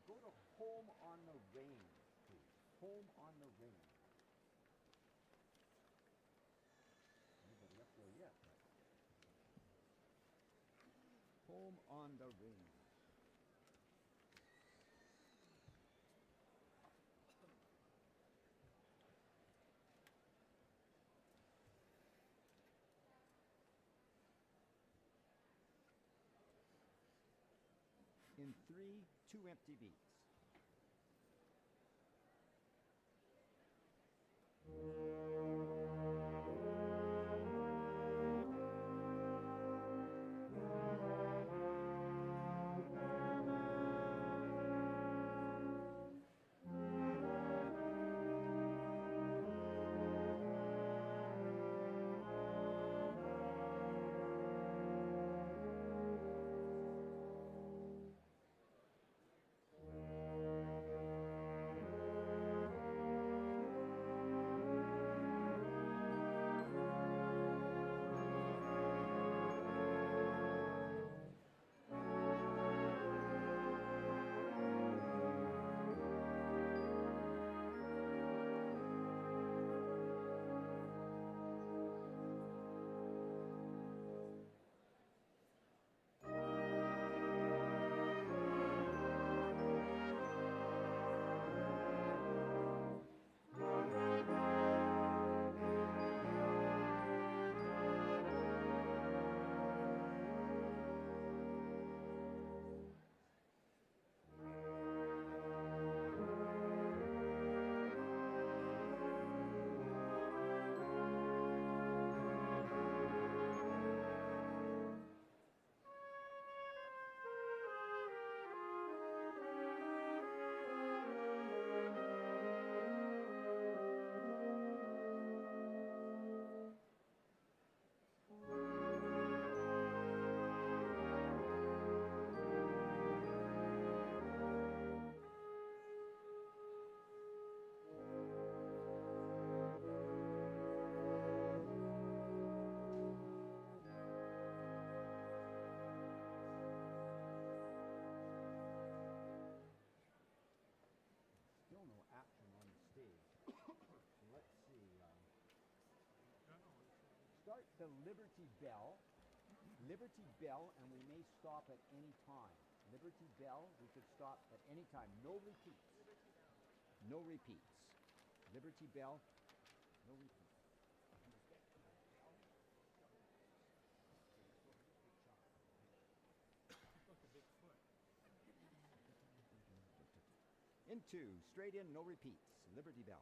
4. Go to Home on the Range, please. Home on the Range. Anybody up there yet? Home on the Range. In 3, 2 empty beats. Still no action on the stage. So let's see. Start the Liberty Bell. Liberty Bell, and we may stop at any time. Liberty Bell, we could stop at any time. No repeats. No repeats. Liberty Bell, no repeats. Into, straight in, no repeats. Liberty Bell.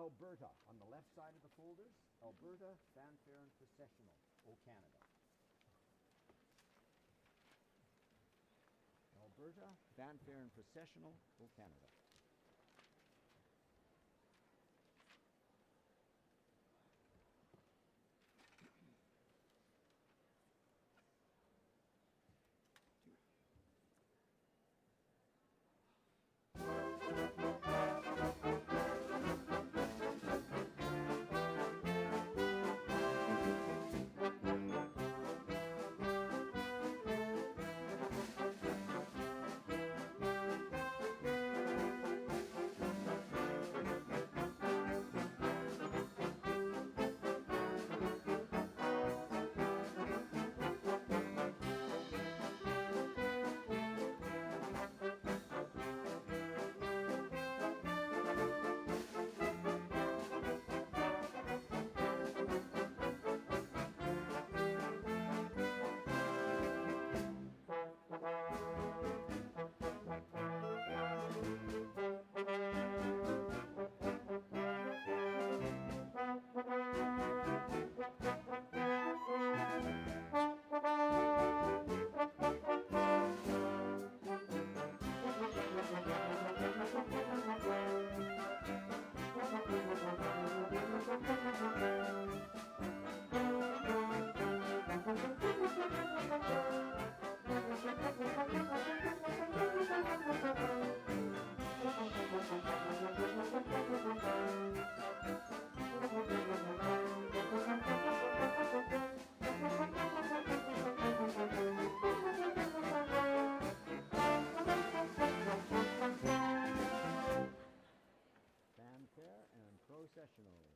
Alberta. On the left side of the folders, Alberta, fanfare and processional, O Canada. Alberta, fanfare and processional, O Canada. Fanfare and processional.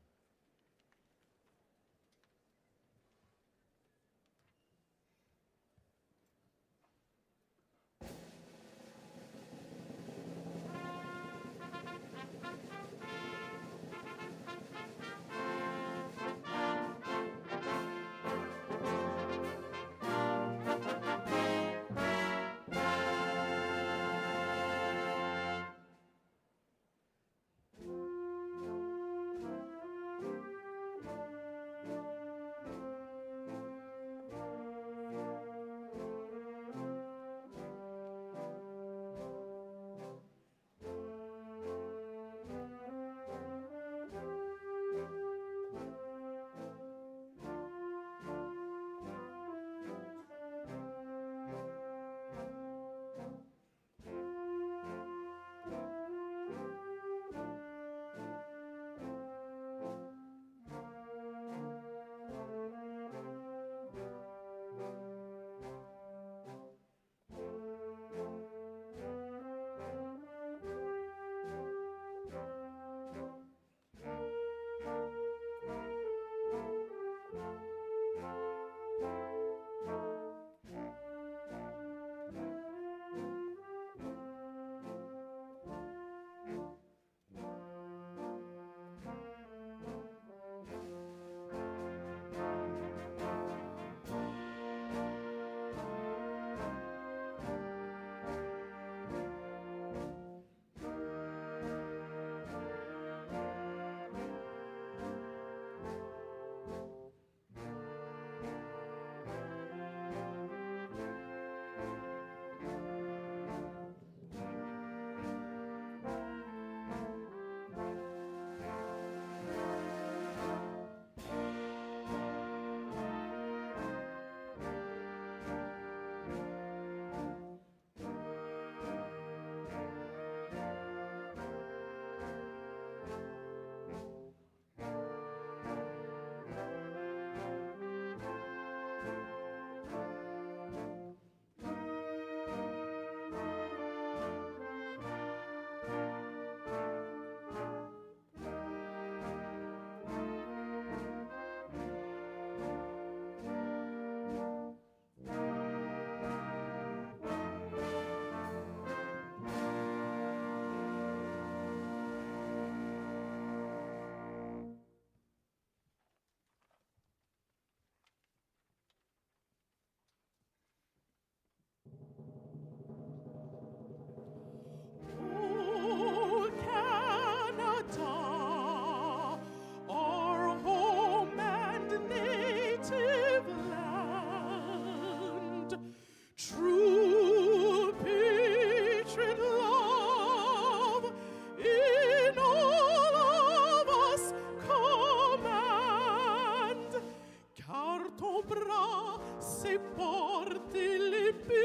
se porte l'épée,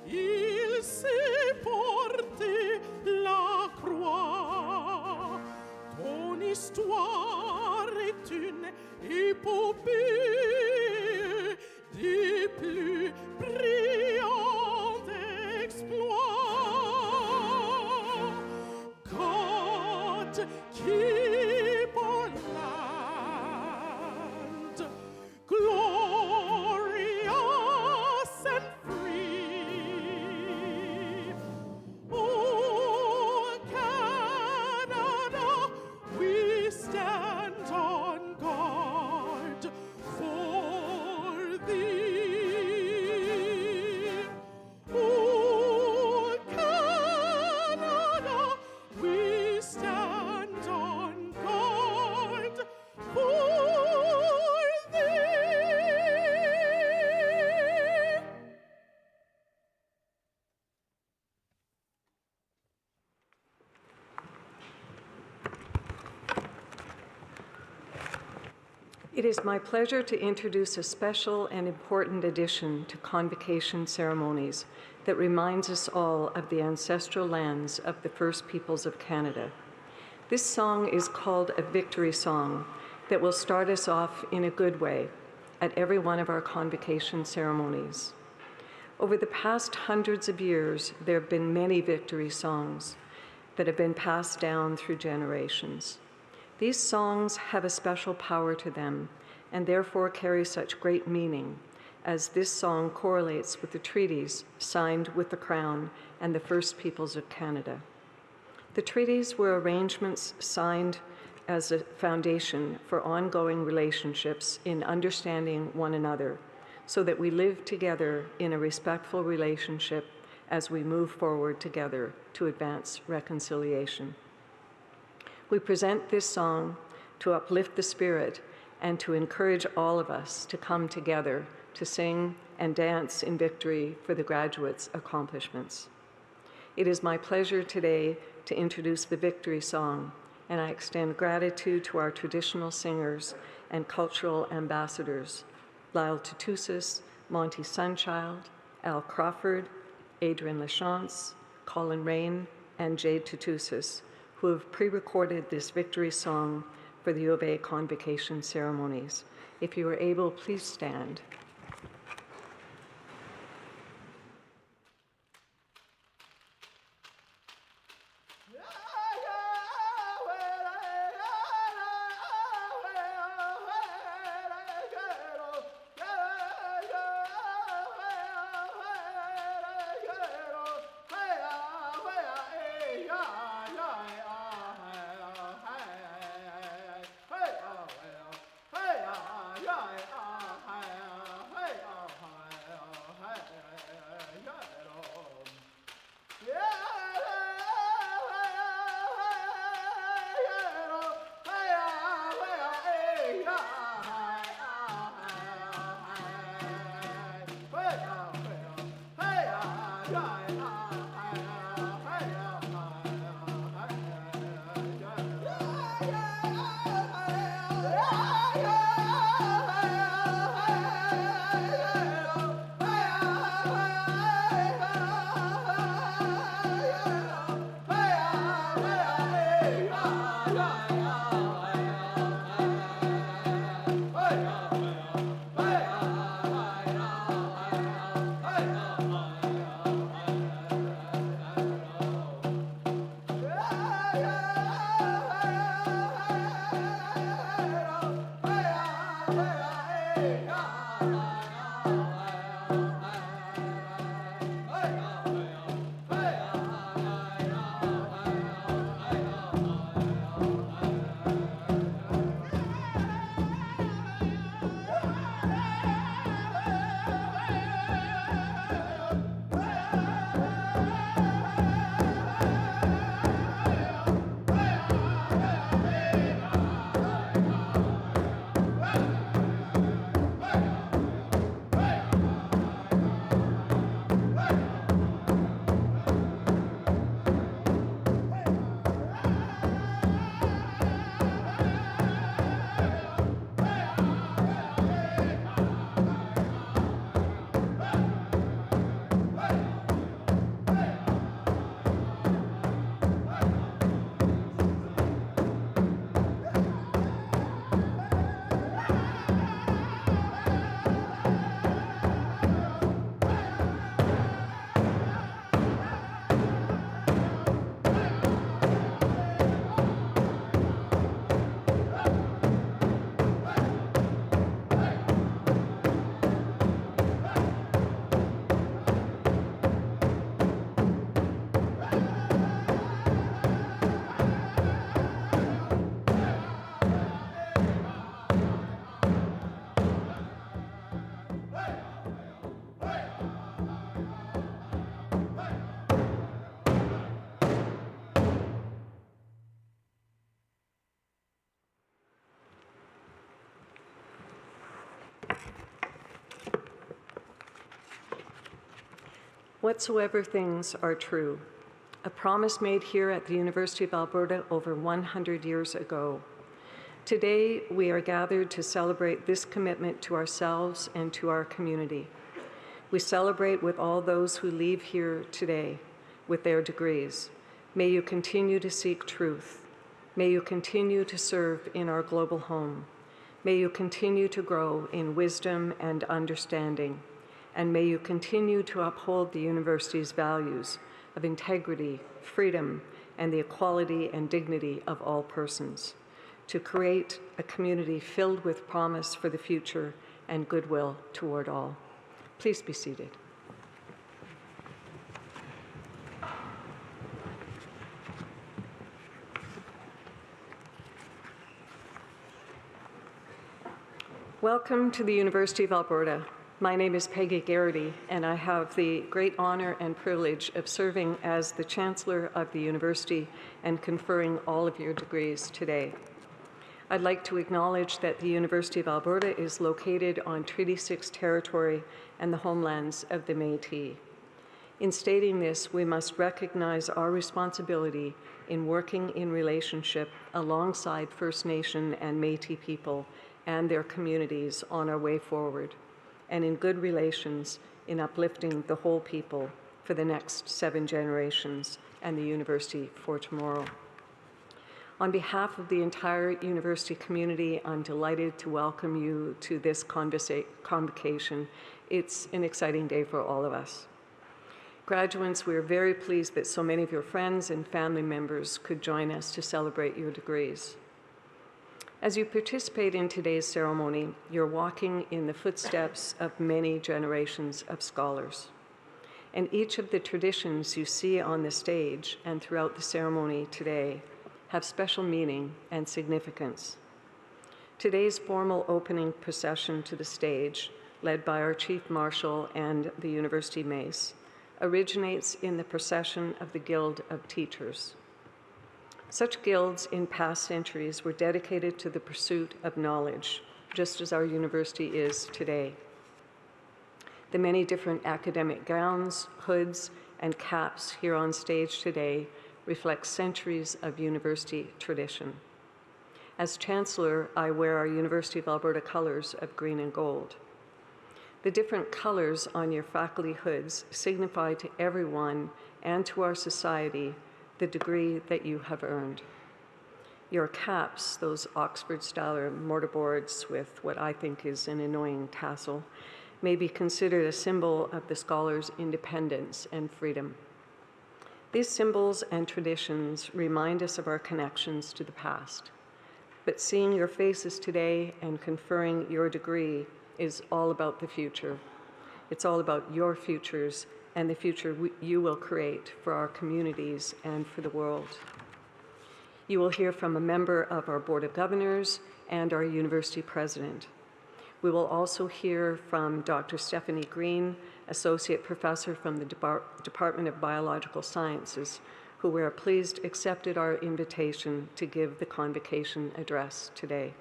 il sait porter la croix. Ton histoire est une épopée des plus brillants exploits. God, keep our land glorious and free. Oh, Canada, we stand on guard for thee. Oh, Canada, we stand on guard for thee. It is my pleasure to introduce a special and important addition to Convocation ceremonies that reminds us all of the ancestral lands of the First Peoples of Canada. This song is called a victory song that will start us off in a good way at every one of our Convocation ceremonies. Over the past hundreds of years, there have been many victory songs that have been passed down through generations. These songs have a special power to them and therefore carry such great meaning, as this song correlates with the treaties signed with the Crown and the First Peoples of Canada. The treaties were arrangements signed as a foundation for ongoing relationships in understanding one another, so that we live together in a respectful relationship as we move forward together to advance reconciliation. We present this song to uplift the spirit and to encourage all of us to come together to sing and dance in victory for the graduates' accomplishments. It is my pleasure today to introduce the victory song, and I extend gratitude to our traditional singers and cultural ambassadors, Lyle Tutusis, Monty Sunchild, Al Crawford, Adrian Lachance, Colin Rain, and Jade Tutusis, who have pre-recorded this victory song for the U of A Convocation ceremonies. If you are able, please stand. Whatsoever things are true, a promise made here at the University of Alberta over 100 years ago. Today, we are gathered to celebrate this commitment to ourselves and to our community. We celebrate with all those who leave here today with their degrees. May you continue to seek truth. May you continue to serve in our global home. May you continue to grow in wisdom and understanding. And may you continue to uphold the university's values of integrity, freedom, and the equality and dignity of all persons, to create a community filled with promise for the future and goodwill toward all. Please be seated. Welcome to the University of Alberta. My name is Peggy Garrity, and I have the great honor and privilege of serving as the Chancellor of the University and conferring all of your degrees today. I'd like to acknowledge that the University of Alberta is located on Treaty 6 territory and the homelands of the Métis. In stating this, we must recognize our responsibility in working in relationship alongside First Nation and Métis people and their communities on our way forward, and in good relations in uplifting the whole people for the next 7 generations and the university for tomorrow. On behalf of the entire university community, I'm delighted to welcome you to this convocation. It's an exciting day for all of us. Graduates, we are very pleased that so many of your friends and family members could join us to celebrate your degrees. As you participate in today's ceremony, you're walking in the footsteps of many generations of scholars. And each of the traditions you see on the stage and throughout the ceremony today have special meaning and significance. Today's formal opening procession to the stage, led by our Chief Marshal and the University Mace, originates in the procession of the Guild of Teachers. Such guilds in past centuries were dedicated to the pursuit of knowledge, just as our university is today. The many different academic gowns, hoods, and caps here on stage today reflect centuries of university tradition. As Chancellor, I wear our University of Alberta colors of green and gold. The different colors on your faculty hoods signify to everyone and to our society the degree that you have earned. Your caps, those Oxford-style mortarboards with what I think is an annoying tassel, may be considered a symbol of the scholar's independence and freedom. These symbols and traditions remind us of our connections to the past. But seeing your faces today and conferring your degree is all about the future. It's all about your futures and the future you will create for our communities and for the world. You will hear from a member of our Board of Governors and our university president. We will also hear from Dr. Stephanie Green, Associate Professor from the Department of Biological Sciences, who we are pleased accepted our invitation to give the convocation address today.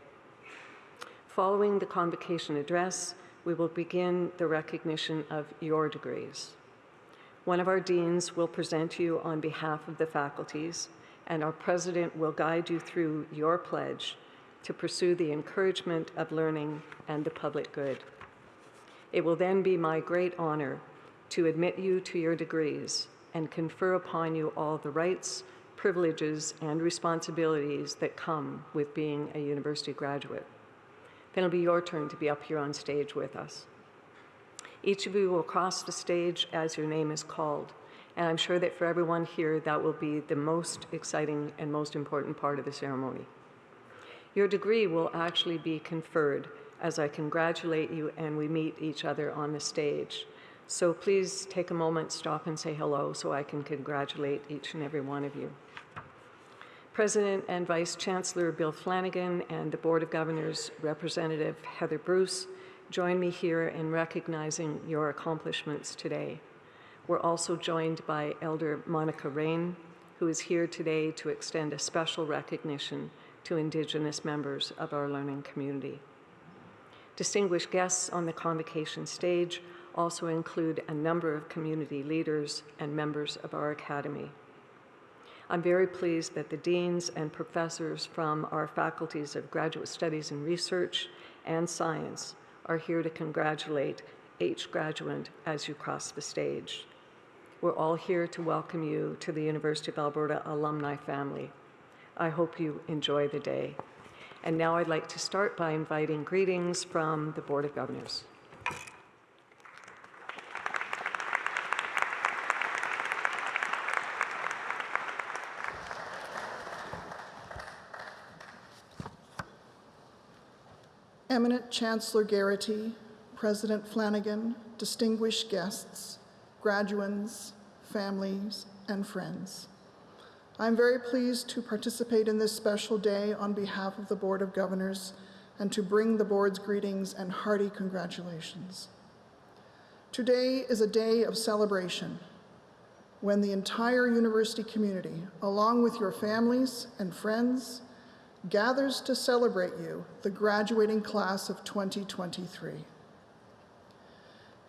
Following the convocation address, we will begin the recognition of your degrees. One of our deans will present you on behalf of the faculties, and our president will guide you through your pledge to pursue the encouragement of learning and the public good. It will then be my great honor to admit you to your degrees and confer upon you all the rights, privileges, and responsibilities that come with being a university graduate. Then it'll be your turn to be up here on stage with us. Each of you will cross the stage as your name is called, and I'm sure that for everyone here, that will be the most exciting and most important part of the ceremony. Your degree will actually be conferred as I congratulate you and we meet each other on the stage. So please take a moment, stop and say hello so I can congratulate each and every one of you. President and Vice Chancellor Bill Flanagan and the Board of Governors Representative Heather Bruce join me here in recognizing your accomplishments today. We're also joined by Elder Monica Rain, who is here today to extend a special recognition to Indigenous members of our learning community. Distinguished guests on the convocation stage also include a number of community leaders and members of our academy. I'm very pleased that the deans and professors from our faculties of Graduate Studies and Research and Science are here to congratulate each graduate as you cross the stage. We're all here to welcome you to the University of Alberta alumni family. I hope you enjoy the day. And now I'd like to start by inviting greetings from the Board of Governors. Eminent Chancellor Garrity, President Flanagan, distinguished guests, graduands, families, and friends. I'm very pleased to participate in this special day on behalf of the Board of Governors and to bring the Board's greetings and hearty congratulations. Today is a day of celebration when the entire university community, along with your families and friends, gathers to celebrate you, the graduating class of 2023.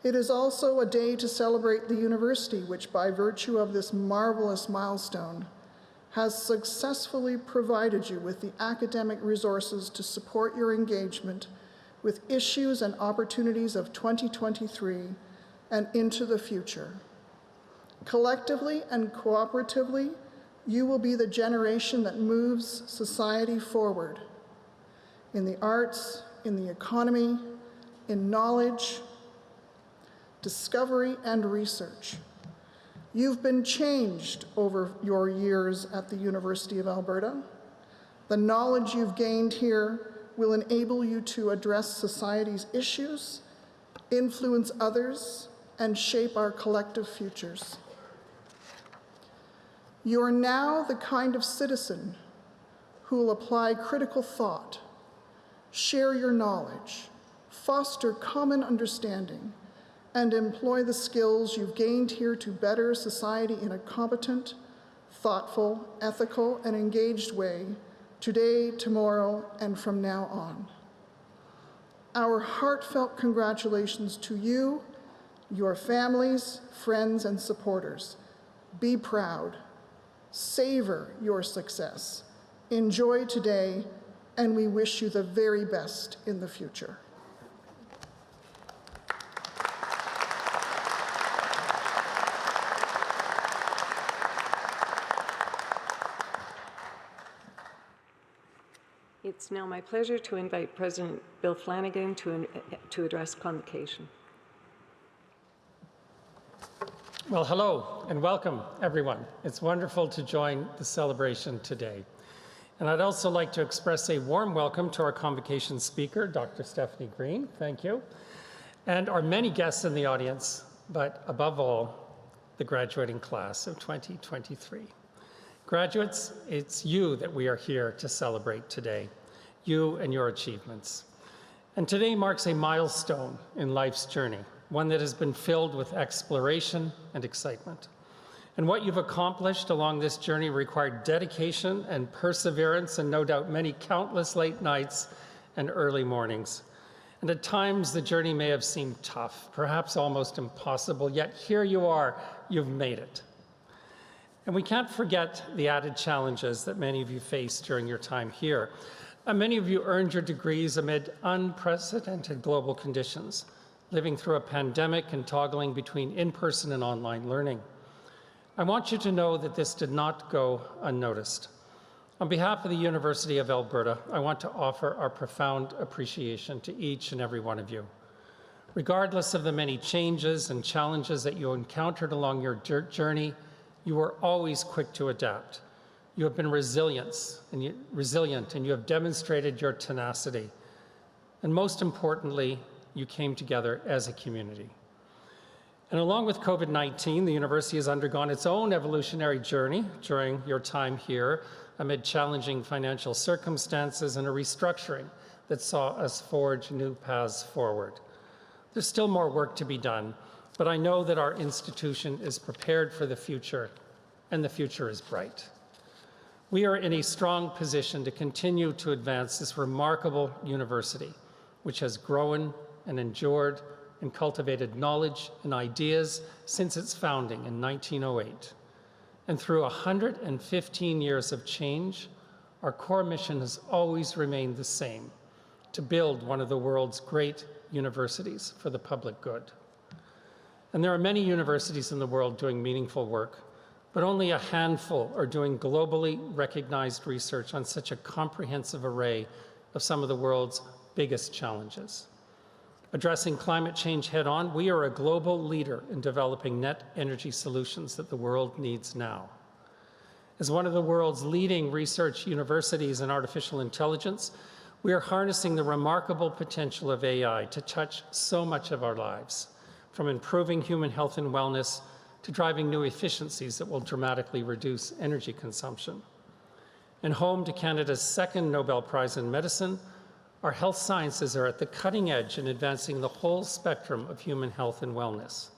It is also a day to celebrate the university, which by virtue of this marvelous milestone has successfully provided you with the academic resources to support your engagement with issues and opportunities of 2023 and into the future. Collectively and cooperatively, you will be the generation that moves society forward in the arts, in the economy, in knowledge, discovery, and research. You've been changed over your years at the University of Alberta. The knowledge you've gained here will enable you to address society's issues, influence others, and shape our collective futures. You are now the kind of citizen who will apply critical thought, share your knowledge, foster common understanding, and employ the skills you've gained here to better society in a competent, thoughtful, ethical, and engaged way today, tomorrow, and from now on. Our heartfelt congratulations to you, your families, friends, and supporters. Be proud. Savor your success. Enjoy today, and we wish you the very best in the future. It's now my pleasure to invite President Bill Flanagan to address Convocation. Well, hello and welcome, everyone. It's wonderful to join the celebration today. And I'd also like to express a warm welcome to our Convocation speaker, Dr. Stephanie Green, thank you, and our many guests in the audience, but above all, the graduating class of 2023. Graduates, it's you that we are here to celebrate today, you and your achievements. And today marks a milestone in life's journey, one that has been filled with exploration and excitement. And what you've accomplished along this journey required dedication and perseverance, and no doubt many countless late nights and early mornings. And at times the journey may have seemed tough, perhaps almost impossible, yet here you are, you've made it. And we can't forget the added challenges that many of you faced during your time here. Many of you earned your degrees amid unprecedented global conditions, living through a pandemic and toggling between in-person and online learning. I want you to know that this did not go unnoticed. On behalf of the University of Alberta, I want to offer our profound appreciation to each and every one of you. Regardless of the many changes and challenges that you encountered along your journey, you were always quick to adapt. You have been resilient, and you have demonstrated your tenacity. And most importantly, you came together as a community. And along with COVID-19, the university has undergone its own evolutionary journey during your time here amid challenging financial circumstances and a restructuring that saw us forge new paths forward. There's still more work to be done, but I know that our institution is prepared for the future, and the future is bright. We are in a strong position to continue to advance this remarkable university, which has grown and endured and cultivated knowledge and ideas since its founding in 1908. And through 115 years of change, our core mission has always remained the same: to build one of the world's great universities for the public good. And there are many universities in the world doing meaningful work, but only a handful are doing globally recognized research on such a comprehensive array of some of the world's biggest challenges. Addressing climate change head-on, we are a global leader in developing net energy solutions that the world needs now. As one of the world's leading research universities in artificial intelligence, we are harnessing the remarkable potential of AI to touch so much of our lives, from improving human health and wellness to driving new efficiencies that will dramatically reduce energy consumption. And home to Canada's second Nobel Prize in Medicine, our health sciences are at the cutting edge in advancing the whole spectrum of human health and wellness.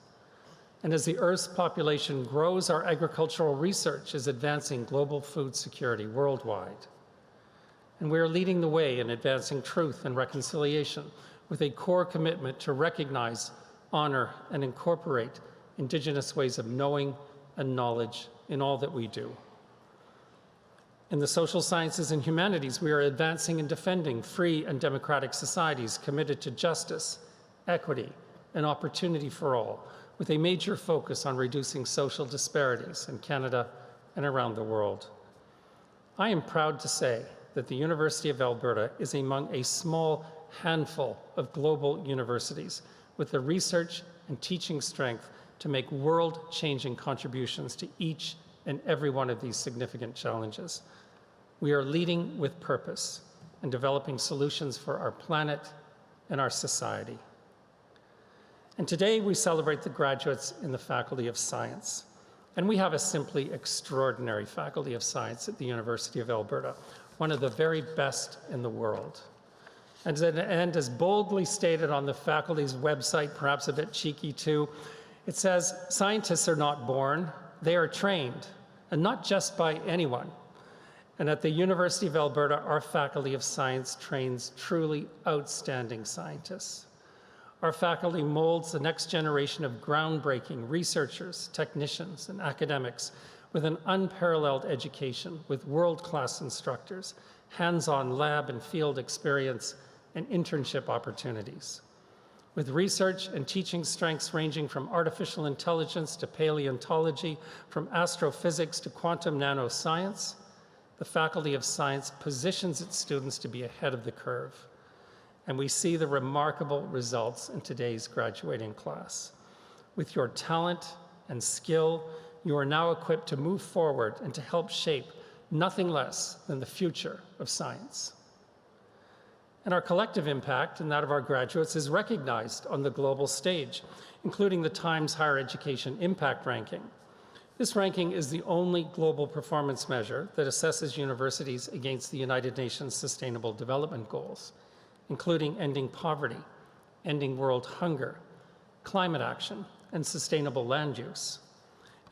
And as the Earth's population grows, our agricultural research is advancing global food security worldwide. And we are leading the way in advancing truth and reconciliation with a core commitment to recognize, honor, and incorporate Indigenous ways of knowing and knowledge in all that we do. In the social sciences and humanities, we are advancing and defending free and democratic societies committed to justice, equity, and opportunity for all, with a major focus on reducing social disparities in Canada and around the world. I am proud to say that the University of Alberta is among a small handful of global universities with the research and teaching strength to make world-changing contributions to each and every one of these significant challenges. We are leading with purpose and developing solutions for our planet and our society. And today we celebrate the graduates in the Faculty of Science. And we have a simply extraordinary Faculty of Science at the University of Alberta, one of the very best in the world. And as boldly stated on the faculty's website, perhaps a bit cheeky too, it says, "Scientists are not born, they are trained, and not just by anyone." And at the University of Alberta, our Faculty of Science trains truly outstanding scientists. Our faculty molds the next generation of groundbreaking researchers, technicians, and academics with an unparalleled education, with world-class instructors, hands-on lab and field experience, and internship opportunities. With research and teaching strengths ranging from artificial intelligence to paleontology, from astrophysics to quantum nanoscience, the Faculty of Science positions its students to be ahead of the curve. And we see the remarkable results in today's graduating class. With your talent and skill, you are now equipped to move forward and to help shape nothing less than the future of science. And our collective impact and that of our graduates is recognized on the global stage, including the Times Higher Education Impact Ranking. This ranking is the only global performance measure that assesses universities against the United Nations Sustainable Development Goals, including ending poverty, ending world hunger, climate action, and sustainable land use.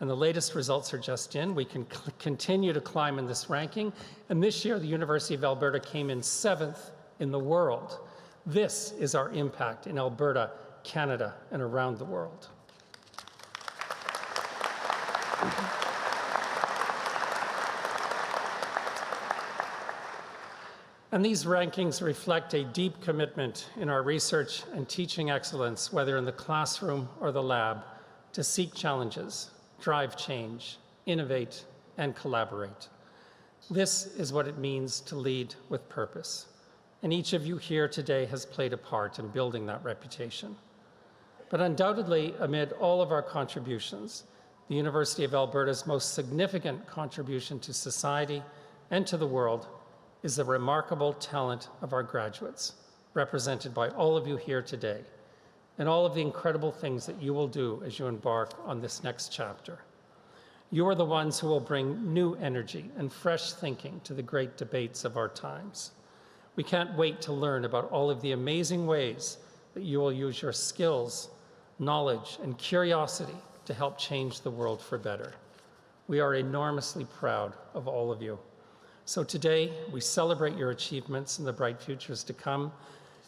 And the latest results are just in. We can continue to climb in this ranking. And this year, the University of Alberta came in 7th in the world. This is our impact in Alberta, Canada, and around the world. And these rankings reflect a deep commitment in our research and teaching excellence, whether in the classroom or the lab, to seek challenges, drive change, innovate, and collaborate. This is what it means to lead with purpose. And each of you here today has played a part in building that reputation. But undoubtedly, amid all of our contributions, the University of Alberta's most significant contribution to society and to the world is the remarkable talent of our graduates, represented by all of you here today, and all of the incredible things that you will do as you embark on this next chapter. You are the ones who will bring new energy and fresh thinking to the great debates of our times. We can't wait to learn about all of the amazing ways that you will use your skills, knowledge, and curiosity to help change the world for better. We are enormously proud of all of you. So today, we celebrate your achievements and the bright futures to come,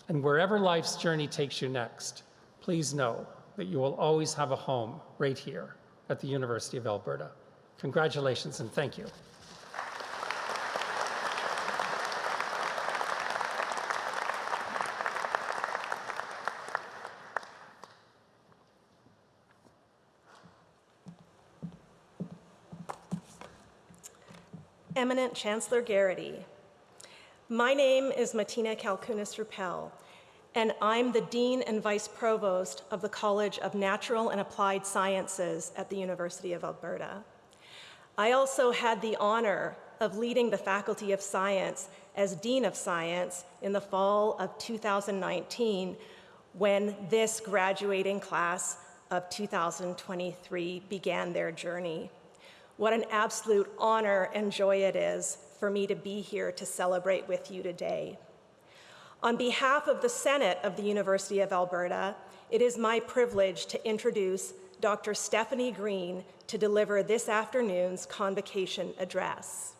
and wherever life's journey takes you next, please know that you will always have a home right here at the University of Alberta. Congratulations and thank you. Eminent Chancellor Garrity, my name is Martina Kalkunas-Ruppel, and I'm the Dean and Vice Provost of the College of Natural and Applied Sciences at the University of Alberta. I also had the honor of leading the Faculty of Science as Dean of Science in the fall of 2019 when this graduating class of 2023 began their journey. What an absolute honor and joy it is for me to be here to celebrate with you today. On behalf of the Senate of the University of Alberta, it is my privilege to introduce Dr. Stephanie Green to deliver this afternoon's Convocation address.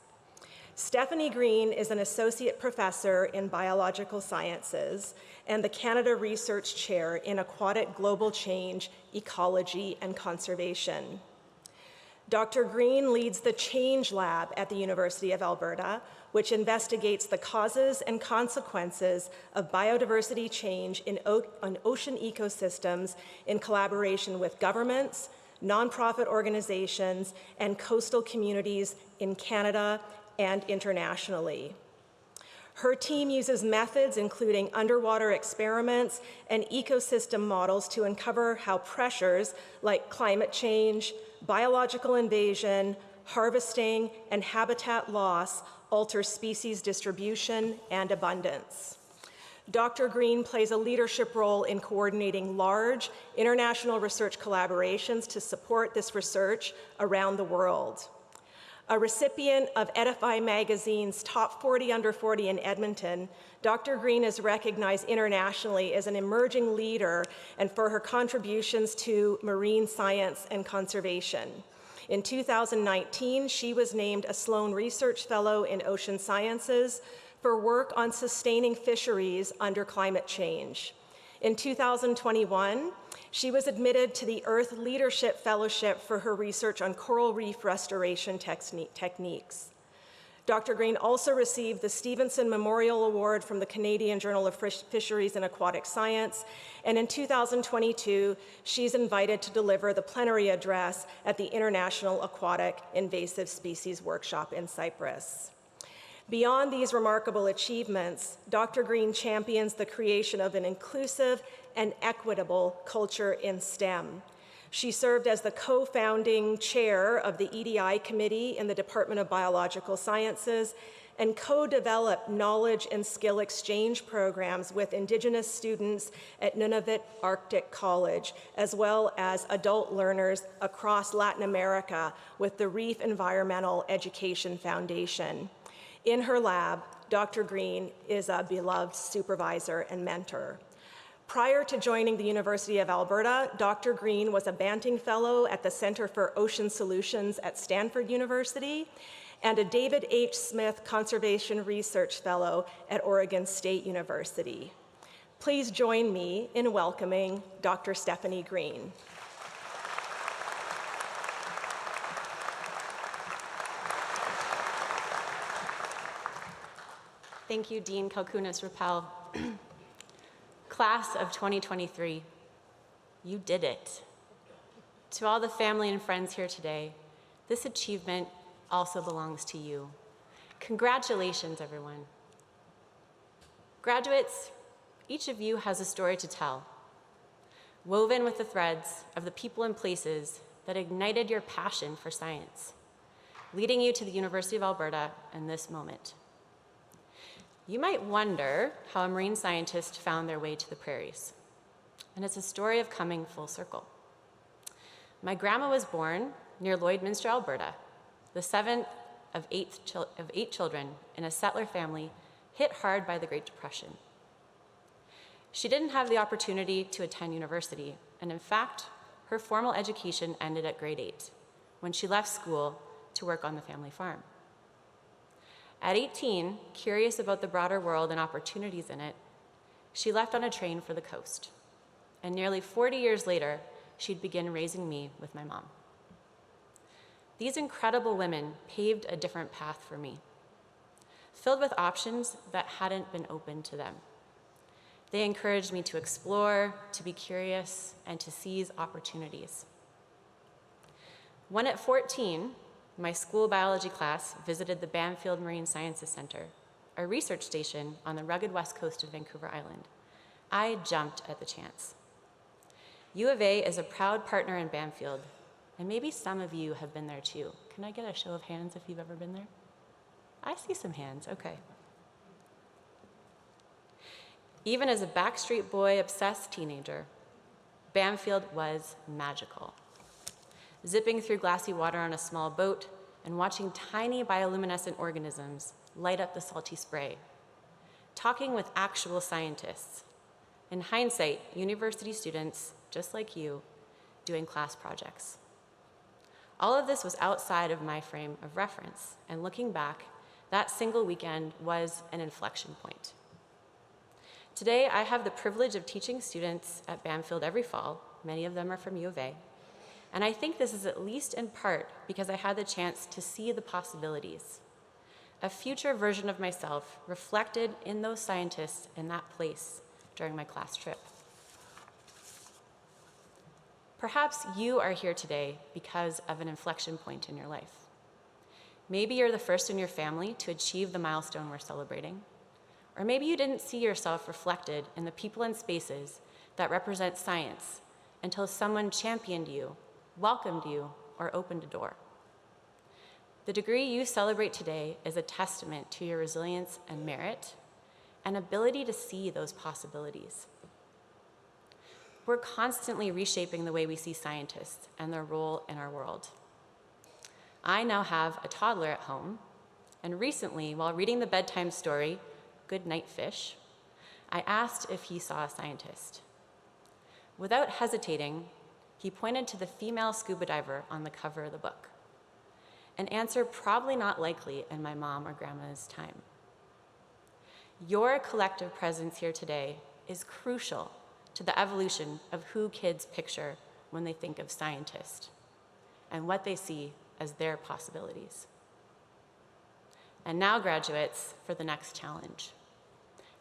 Stephanie Green is an Associate Professor in Biological Sciences and the Canada Research Chair in Aquatic Global Change, Ecology, and Conservation. Dr. Green leads the Change Lab at the University of Alberta, which investigates the causes and consequences of biodiversity change in ocean ecosystems in collaboration with governments, nonprofit organizations, and coastal communities in Canada and internationally. Her team uses methods including underwater experiments and ecosystem models to uncover how pressures like climate change, biological invasion, harvesting, and habitat loss alter species distribution and abundance. Dr. Green plays a leadership role in coordinating large international research collaborations to support this research around the world. A recipient of Edify Magazine's Top 40 Under 40 in Edmonton, Dr. Green is recognized internationally as an emerging leader and for her contributions to marine science and conservation. In 2019, she was named a Sloan Research Fellow in Ocean Sciences for work on sustaining fisheries under climate change. In 2021, she was admitted to the Earth Leadership Fellowship for her research on coral reef restoration techniques. Dr. Green also received the Stevenson Memorial Award from the Canadian Journal of Fisheries and Aquatic Science, and in 2022, she's invited to deliver the plenary address at the International Aquatic Invasive Species Workshop in Cyprus. Beyond these remarkable achievements, Dr. Green champions the creation of an inclusive and equitable culture in STEM. She served as the co-founding chair of the EDI committee in the Department of Biological Sciences and co-developed knowledge and skill exchange programs with Indigenous students at Nunavut Arctic College, as well as adult learners across Latin America with the Reef Environmental Education Foundation. In her lab, Dr. Green is a beloved supervisor and mentor. Prior to joining the University of Alberta, Dr. Green was a Banting Fellow at the Center for Ocean Solutions at Stanford University and a David H. Smith Conservation Research Fellow at Oregon State University. Please join me in welcoming Dr. Stephanie Green. Thank you, Dean Kalkunas-Ruppel. Class of 2023, you did it. To all the family and friends here today, this achievement also belongs to you. Congratulations, everyone. Graduates, each of you has a story to tell, woven with the threads of the people and places that ignited your passion for science, leading you to the University of Alberta in this moment. You might wonder how a marine scientist found their way to the prairies, and it's a story of coming full circle. My grandma was born near Lloydminster, Alberta, the seventh of eight children in a settler family hit hard by the Great Depression. She didn't have the opportunity to attend university, and in fact, her formal education ended at grade 8, when she left school to work on the family farm. At 18, curious about the broader world and opportunities in it, she left on a train for the coast and nearly 40 years later, she'd begin raising me with my mom. These incredible women paved a different path for me, filled with options that hadn't been open to them. They encouraged me to explore, to be curious, and to seize opportunities. When at 14, my school biology class visited the Banfield Marine Sciences Center, a research station on the rugged west coast of Vancouver Island, I jumped at the chance. U of A is a proud partner in Banfield, and maybe some of you have been there too. Can I get a show of hands if you've ever been there? I see some hands, okay. Even as a Backstreet Boy-obsessed teenager, Banfield was magical. Zipping through glassy water on a small boat and watching tiny bioluminescent organisms light up the salty spray. Talking with actual scientists. In hindsight, university students, just like you, doing class projects. All of this was outside of my frame of reference, and looking back, that single weekend was an inflection point. Today, I have the privilege of teaching students at Banfield every fall. Many of them are from U of A. And I think this is at least in part because I had the chance to see the possibilities. A future version of myself reflected in those scientists in that place during my class trip. Perhaps you are here today because of an inflection point in your life. Maybe you're the first in your family to achieve the milestone we're celebrating. Or maybe you didn't see yourself reflected in the people and spaces that represent science until someone championed you, welcomed you, or opened a door. The degree you celebrate today is a testament to your resilience and merit, and ability to see those possibilities. We're constantly reshaping the way we see scientists and their role in our world. I now have a toddler at home, and recently, while reading the bedtime story, Good Night Fish, I asked if he saw a scientist. Without hesitating, he pointed to the female scuba diver on the cover of the book, an answer probably not likely in my mom or grandma's time. Your collective presence here today is crucial to the evolution of who kids picture when they think of scientist and what they see as their possibilities. And now, graduates, for the next challenge.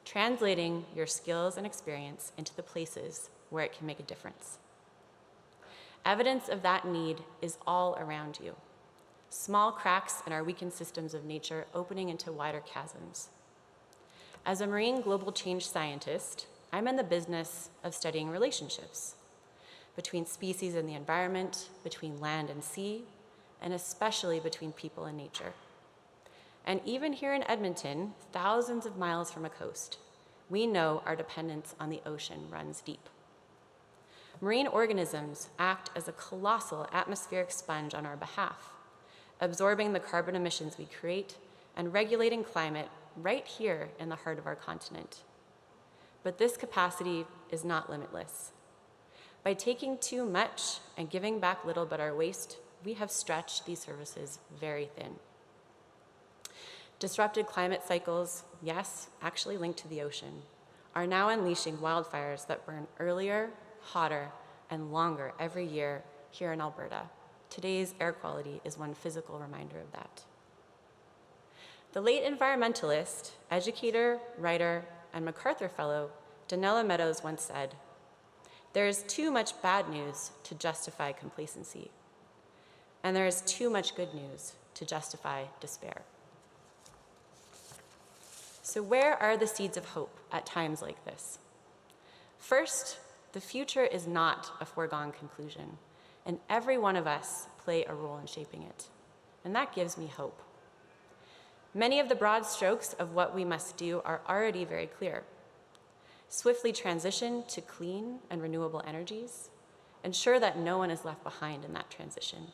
Translating your skills and experience into the places where it can make a difference. Evidence of that need is all around you. Small cracks in our weakened systems of nature opening into wider chasms. As a marine global change scientist, I'm in the business of studying relationships between species and the environment, between land and sea, and especially between people and nature. And even here in Edmonton, thousands of miles from a coast, we know our dependence on the ocean runs deep. Marine organisms act as a colossal atmospheric sponge on our behalf, absorbing the carbon emissions we create and regulating climate right here in the heart of our continent. But this capacity is not limitless. By taking too much and giving back little but our waste, we have stretched these services very thin. Disrupted climate cycles, yes, actually linked to the ocean, are now unleashing wildfires that burn earlier, hotter, and longer every year here in Alberta. Today's air quality is one physical reminder of that. The late environmentalist, educator, writer, and MacArthur Fellow, Donella Meadows once said, "There is too much bad news to justify complacency, and there is too much good news to justify despair." So where are the seeds of hope at times like this? First, the future is not a foregone conclusion, and every one of us play a role in shaping it, and that gives me hope. Many of the broad strokes of what we must do are already very clear. Swiftly transition to clean and renewable energies, ensure that no one is left behind in that transition.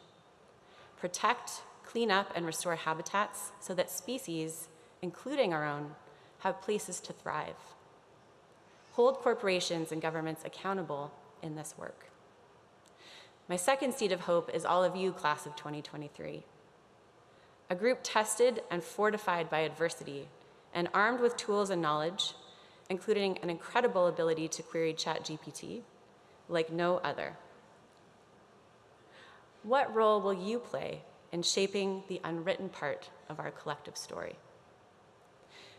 Protect, clean up, and restore habitats so that species, including our own, have places to thrive. Hold corporations and governments accountable in this work. My second seed of hope is all of you, class of 2023. A group tested and fortified by adversity and armed with tools and knowledge, including an incredible ability to query ChatGPT, like no other. What role will you play in shaping the unwritten part of our collective story?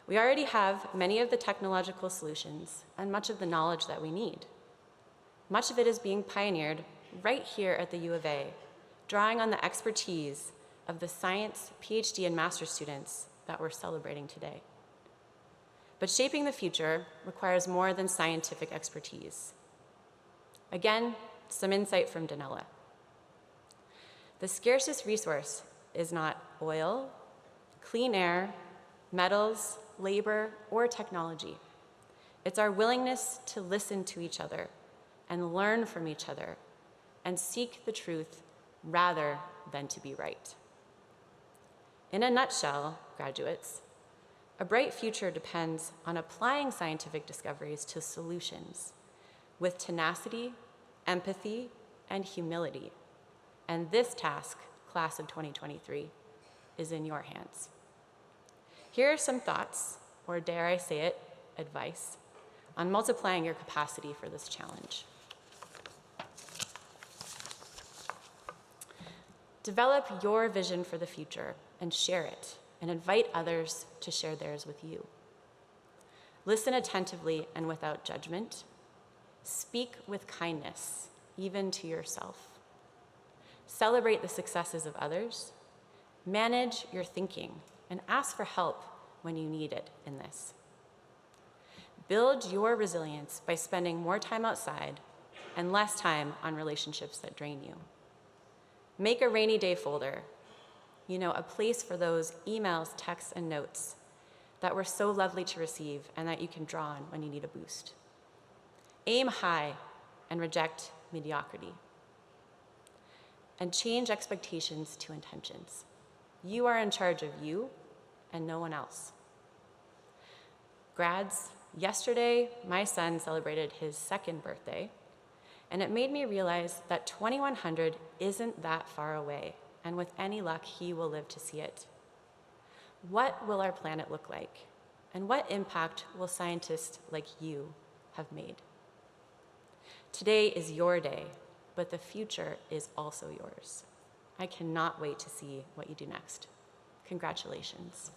We already have many of the technological solutions and much of the knowledge that we need. Much of it is being pioneered right here at the U of A, drawing on the expertise of the science, PhD, and master's students that we're celebrating today. But shaping the future requires more than scientific expertise. Again, some insight from Danella. The scarcest resource is not oil, clean air, metals, labor, or technology. It's our willingness to listen to each other and learn from each other and seek the truth rather than to be right. In a nutshell, graduates, a bright future depends on applying scientific discoveries to solutions with tenacity, empathy, and humility. And this task, class of 2023, is in your hands. Here are some thoughts, or dare I say it, advice, on multiplying your capacity for this challenge. Develop your vision for the future and share it, and invite others to share theirs with you. Listen attentively and without judgment. Speak with kindness, even to yourself. Celebrate the successes of others. Manage your thinking and ask for help when you need it in this. Build your resilience by spending more time outside and less time on relationships that drain you. Make a rainy day folder, a place for those emails, texts, and notes that were so lovely to receive and that you can draw on when you need a boost. Aim high and reject mediocrity. And change expectations to intentions. You are in charge of you and no one else. Grads, yesterday my son celebrated his 2nd birthday, and it made me realize that 2100 isn't that far away, and with any luck, he will live to see it. What will our planet look like? And what impact will scientists like you have made? Today is your day, but the future is also yours. I cannot wait to see what you do next. Congratulations.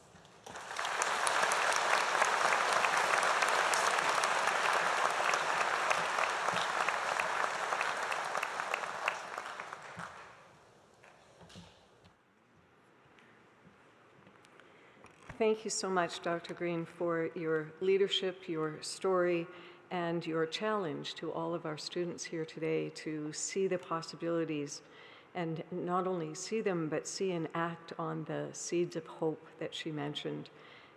Thank you so much, Dr. Green, for your leadership, your story, and your challenge to all of our students here today to see the possibilities and not only see them, but see and act on the seeds of hope that she mentioned.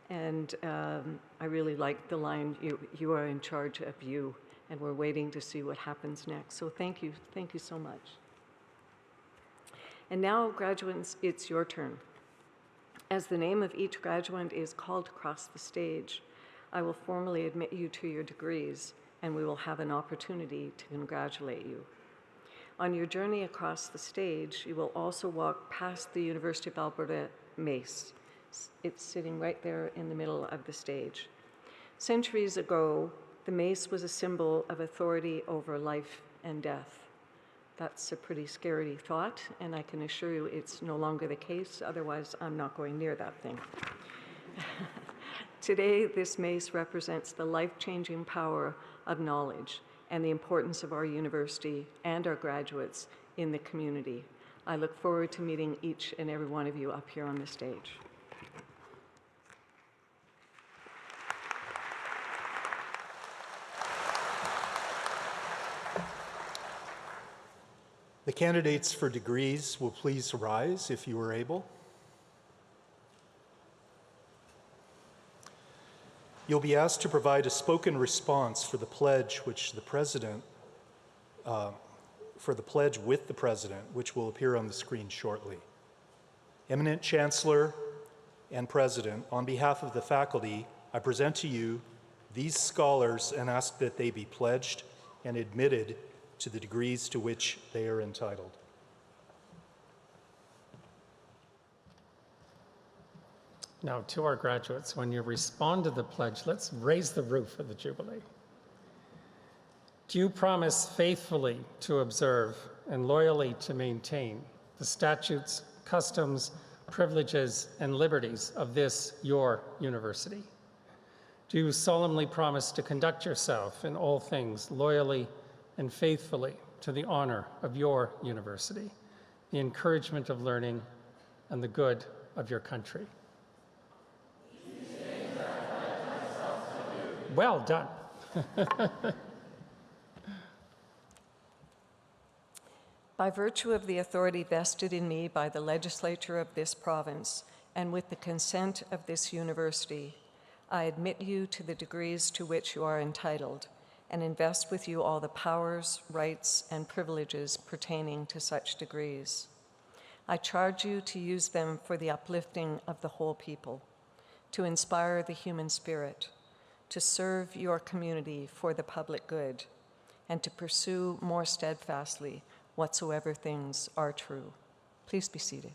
And I really like the line, you are in charge of you, and we're waiting to see what happens next. So thank you so much. And now, graduates, it's your turn. As the name of each graduate is called across the stage, I will formally admit you to your degrees, and we will have an opportunity to congratulate you. On your journey across the stage, you will also walk past the University of Alberta mace. It's sitting right there in the middle of the stage. Centuries ago, the mace was a symbol of authority over life and death. That's a pretty scary thought, and I can assure you it's no longer the case, otherwise I'm not going near that thing. Today, this mace represents the life-changing power of knowledge and the importance of our university and our graduates in the community. I look forward to meeting each and every one of you up here on the stage. The candidates for degrees will please rise if you are able. You'll be asked to provide a spoken response for the pledge which the president, with the president, which will appear on the screen shortly. Eminent Chancellor and President, on behalf of the faculty, I present to you these scholars and ask that they be pledged and admitted to the degrees to which they are entitled. Now, to our graduates, when you respond to the pledge, let's raise the roof of the Jubilee. Do you promise faithfully to observe and loyally to maintain the statutes, customs, privileges, and liberties of this, your university? Do you solemnly promise to conduct yourself in all things loyally and faithfully to the honor of your university, the encouragement of learning, and the good of your country? Well done. By virtue of the authority vested in me by the legislature of this province, and with the consent of this university, I admit you to the degrees to which you are entitled, and invest with you all the powers, rights, and privileges pertaining to such degrees. I charge you to use them for the uplifting of the whole people, to inspire the human spirit, to serve your community for the public good, and to pursue more steadfastly whatsoever things are true. Please be seated.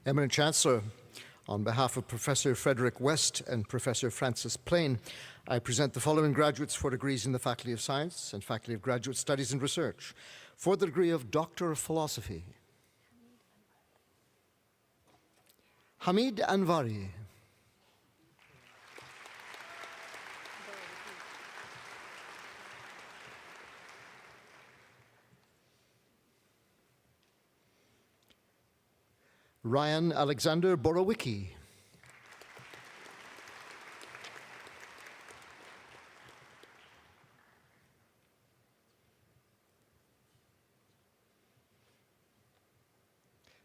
Eminent Chancellor, on behalf of Professor Frederick West and Professor Francis Plain, I present the following graduates for degrees in the Faculty of Science and Faculty of Graduate Studies and Research. For the degree of Doctor of Philosophy, Hamid Anvari. Ryan Alexander Borowicki.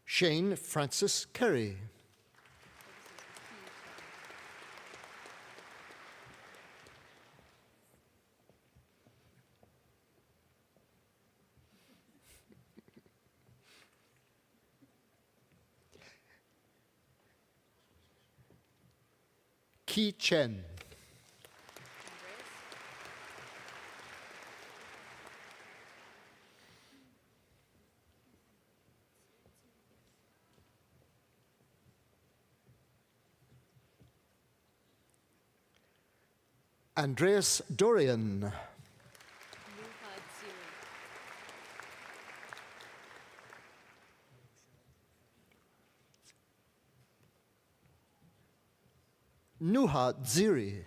Shane Francis Kerry. Ki Chen. Andreas Dorian. Nuha Ziri.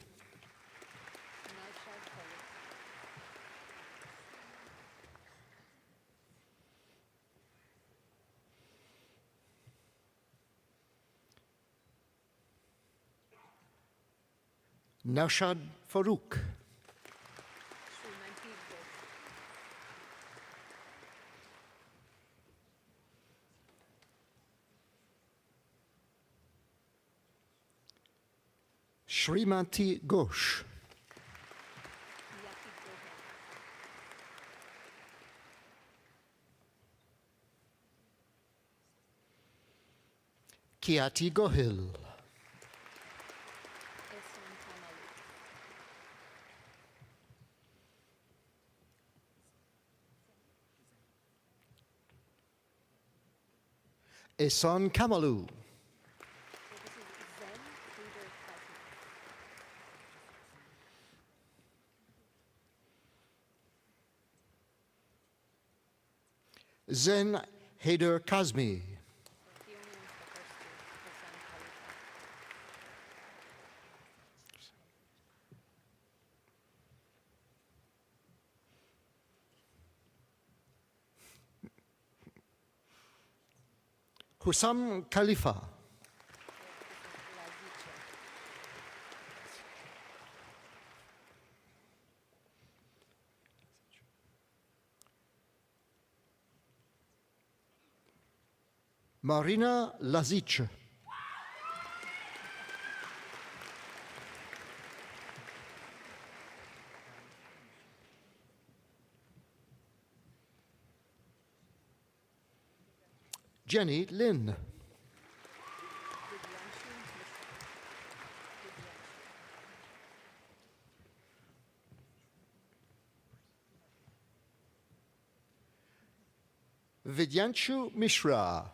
Naushad Farouk. Shrimanti Ghosh. Kiati Gohil. Ehsan Kamalu. Zen Haider Kazmi. Hussam Khalifa. Marina Lazic. Jenny Lin. Vidyanshu Mishra.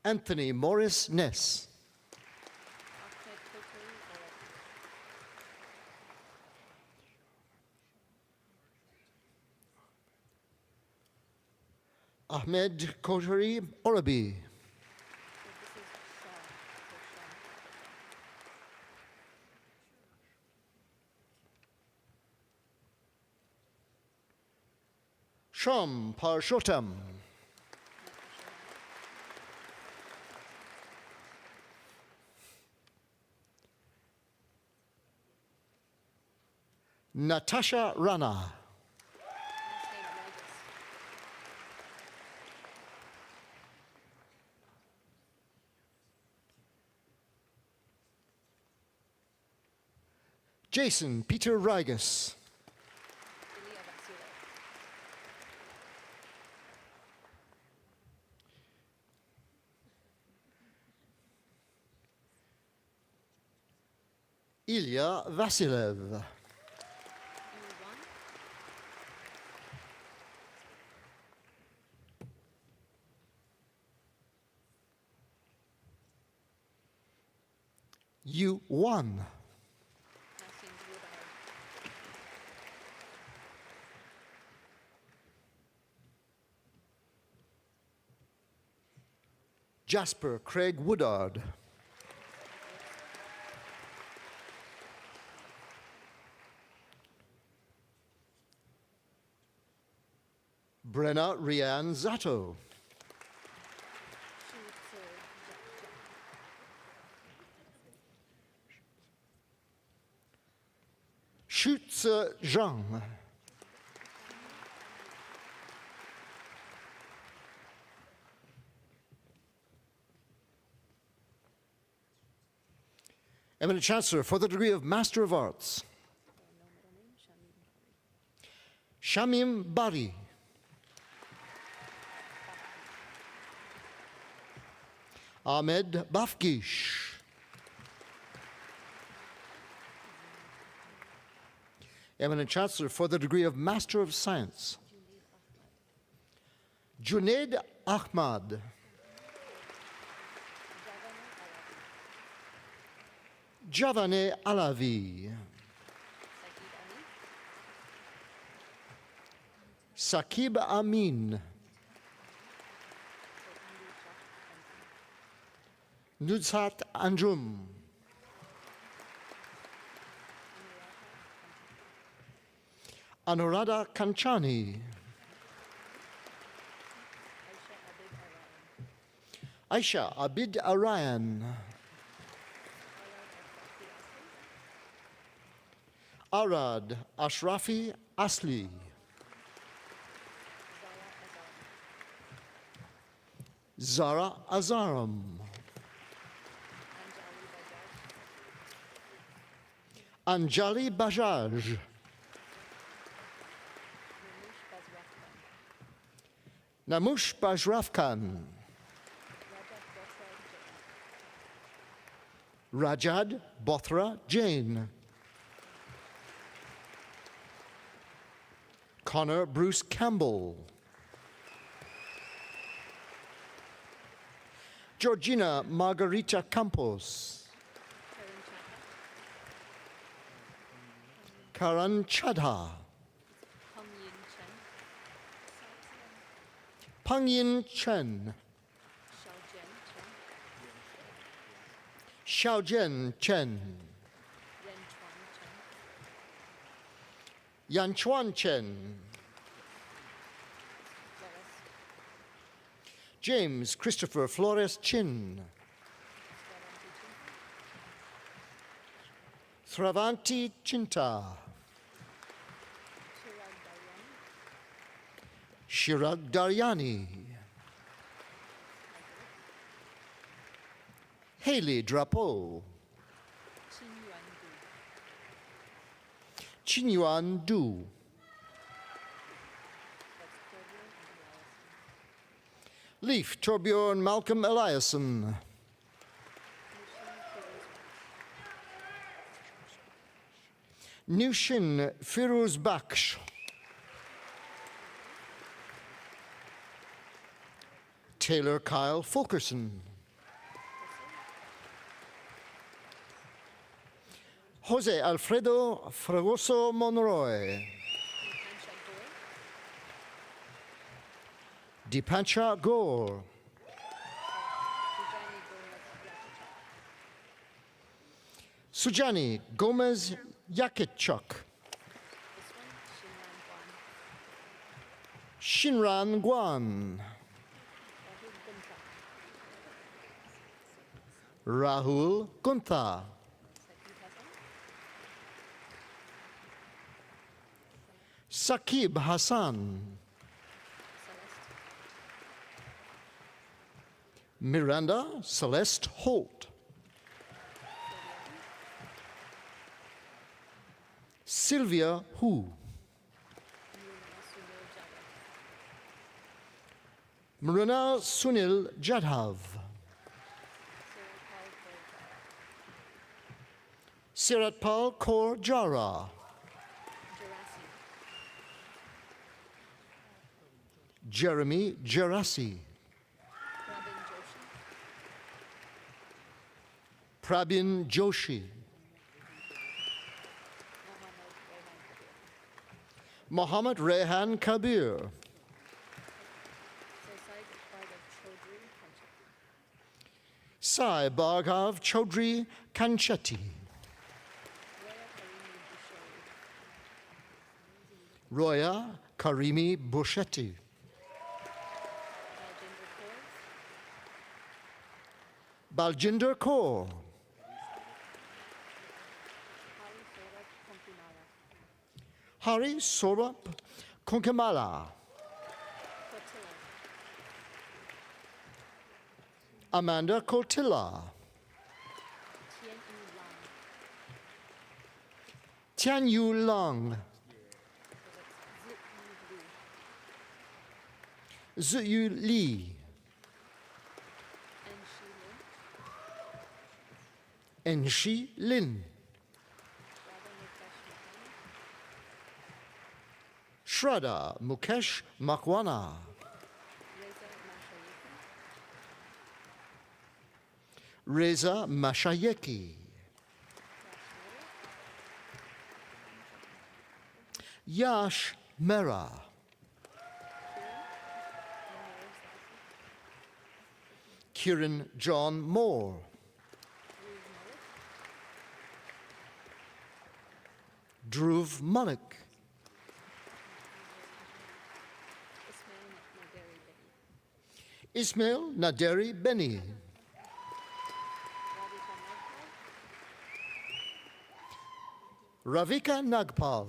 Anthony Morris Ness. Ahmed Kotari Orabi. Sham Parshotam. Natasha Rana. Jason Peter Rigas. Ilya Vasilev. You won. Jasper Craig Woodard. Brenna Rianne Zato. Shutze Zhang. Eminent Chancellor for the degree of Master of Arts. Shamim Bari. Ahmed Bafkish. Eminent Chancellor for the degree of Master of Science. Junaid Ahmad. Javane Alavi. Sakib Amin. Nudzat Anjum. Anuradha Kanchani. Aisha Abid Arayan. Arad Ashrafi Asli. Zara Azaram. Anjali Bajaj. Namush Bajrafkan. Rajad Bothra Jain. Connor Bruce Campbell. Georgina Margarita Campos. Karan Chadha. Pangyin Chen. Xiaojian Chen. Yan Chuan Chen. James Christopher Flores Chin. Thravanti Chinta. Shirag Daryani. Haley Drapeau. Chinyuan Du. Leif Torbjorn Malcolm Eliasson. Nushin Firuz Baksh. Taylor Kyle Fulkerson. Jose Alfredo Fragoso Monroy. Dipancha Gore. Sujani Gomez Yakitchuk. Shinran Guan. Rahul Guntha. Sakib Hassan. Miranda Celeste Holt. Sylvia Hu. Mrunal Sunil Jadhav. Siratpal Kaur Jara. Jeremy Gerasi. Prabin Joshi. Mohammed Rehan Kabir. Sai Bhargav Chaudhry Kancheti. Roya Karimi Bushetti. Baljinder Kaur. Hari Sorap Konkemala. Amanda Cortilla. Tian Yu Lang. Ziyu Li. Enshi Lin. Shraddha Mukesh Makwana. Reza Mashayeki. Yash Mehra. Kiran John Moore. Dhruv Malik. Ismail Naderi Beni. Ravika Nagpal.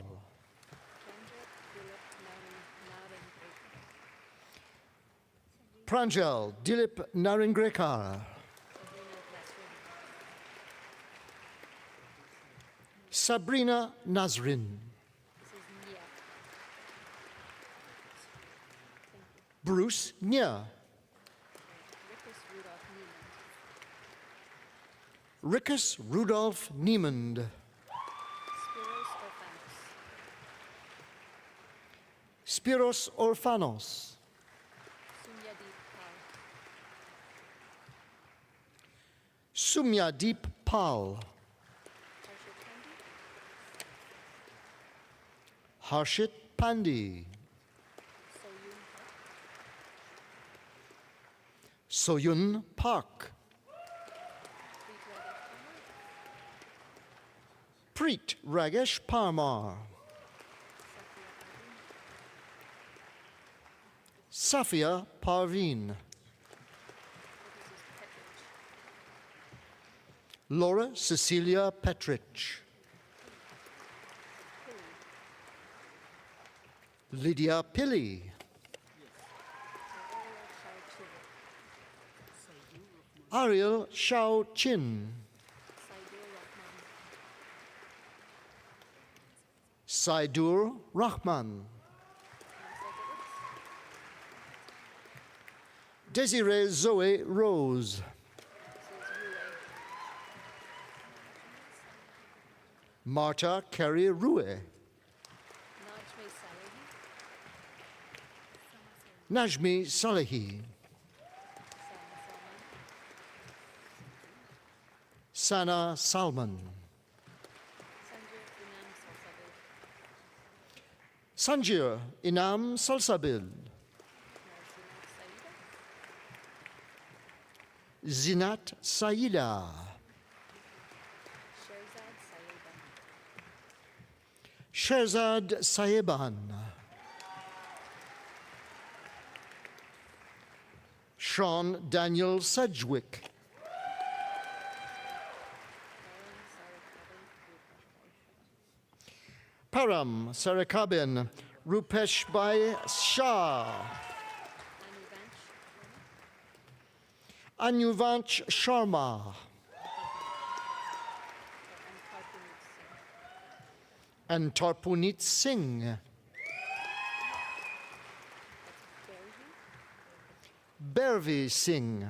Pranjal Dilip Naringrekar. Sabrina Nazrin. Bruce Nya. Rickus Rudolph Niemand. Spiros Orfanos. Sumyadeep Pal. Harshit Pandi. Soyun Park. Preet Ragesh Parmar. Safia Parveen. Laura Cecilia Petrich. Lydia Pilley. Ariel Shao Chin. Saidur Rahman. Desiree Zoe Rose. Marta Carey Rue. Najmi Salehi. Sana Salman. Sanjir Inam Salsabil. Zinat Saida. Sherzad Saeban. Sean Daniel Sedgwick. Param Sarakabin. Rupesh Bhai Shah. Anuvanch Sharma. And Tarpunit Singh. Bervi Singh.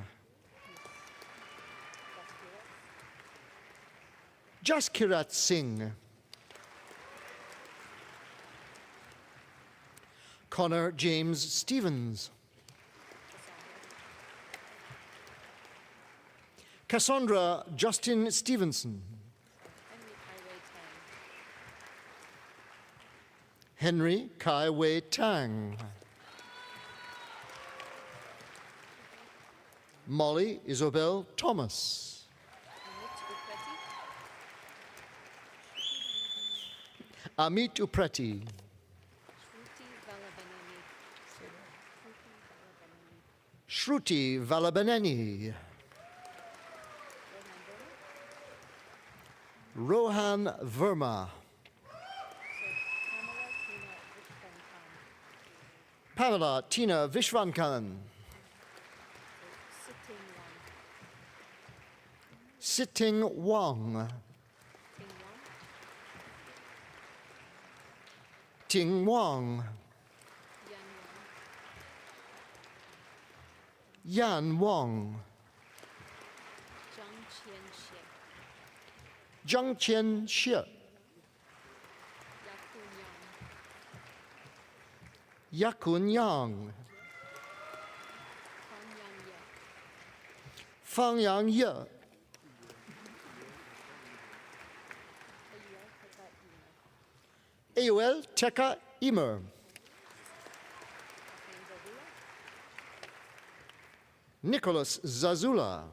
Jaskirat Singh. Connor James Stevens. Cassandra Justin Stevenson. Henry Kai Wei Tang. Molly Isobel Thomas. Amit Upreti. Shruti Valabaneni. Rohan Verma. Pamela Tina Vishwankan. Sitting Wang. Ting Wang. Yan Wang. Zhang Qian Xie. Yakun Yang. Fang Yang Ye. Euel Teka Imer. Nicholas Zazula.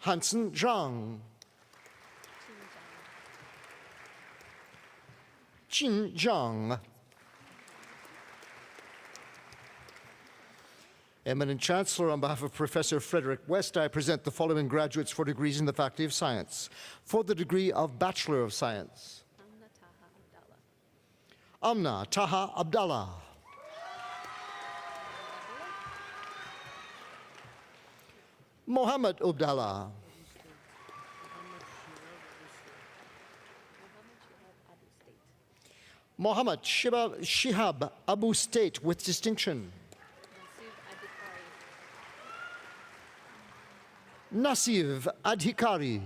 Hansen Zhang. Jin Zhang. Eminent Chancellor, on behalf of Professor Frederick West, I present the following graduates for degrees in the Faculty of Science. For the degree of Bachelor of Science, Amna Taha Abdallah. Mohammed Abdallah. Mohammed Shihab Abu State with distinction. Nasiv Adhikari.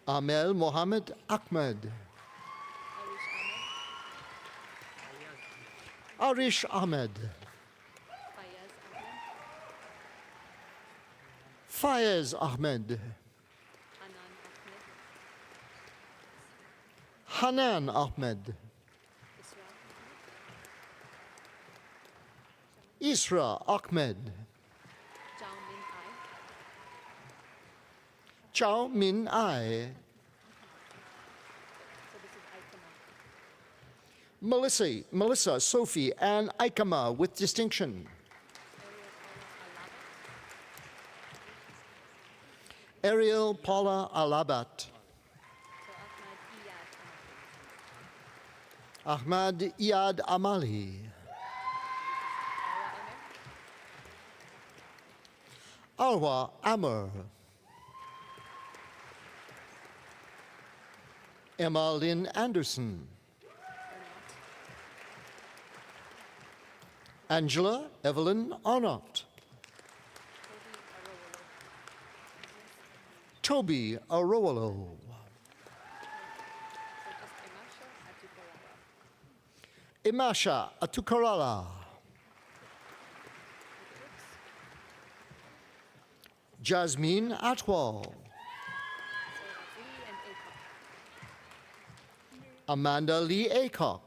Amel Mohammed Ahmed. Arish Ahmed. Fayez Ahmed. Hanan Ahmed. Isra Ahmed. Chao Min Ai. Melissa Sophie Ann Aikama with distinction. Ariel Paula Alabat. Ahmad Iyad Amali. Arwa Amr. Emma Lynn Anderson. Angela Evelyn Arnott. Toby Arowolo. Imasha Atukarala. Jasmine Atwal. Amanda Lee Aycock.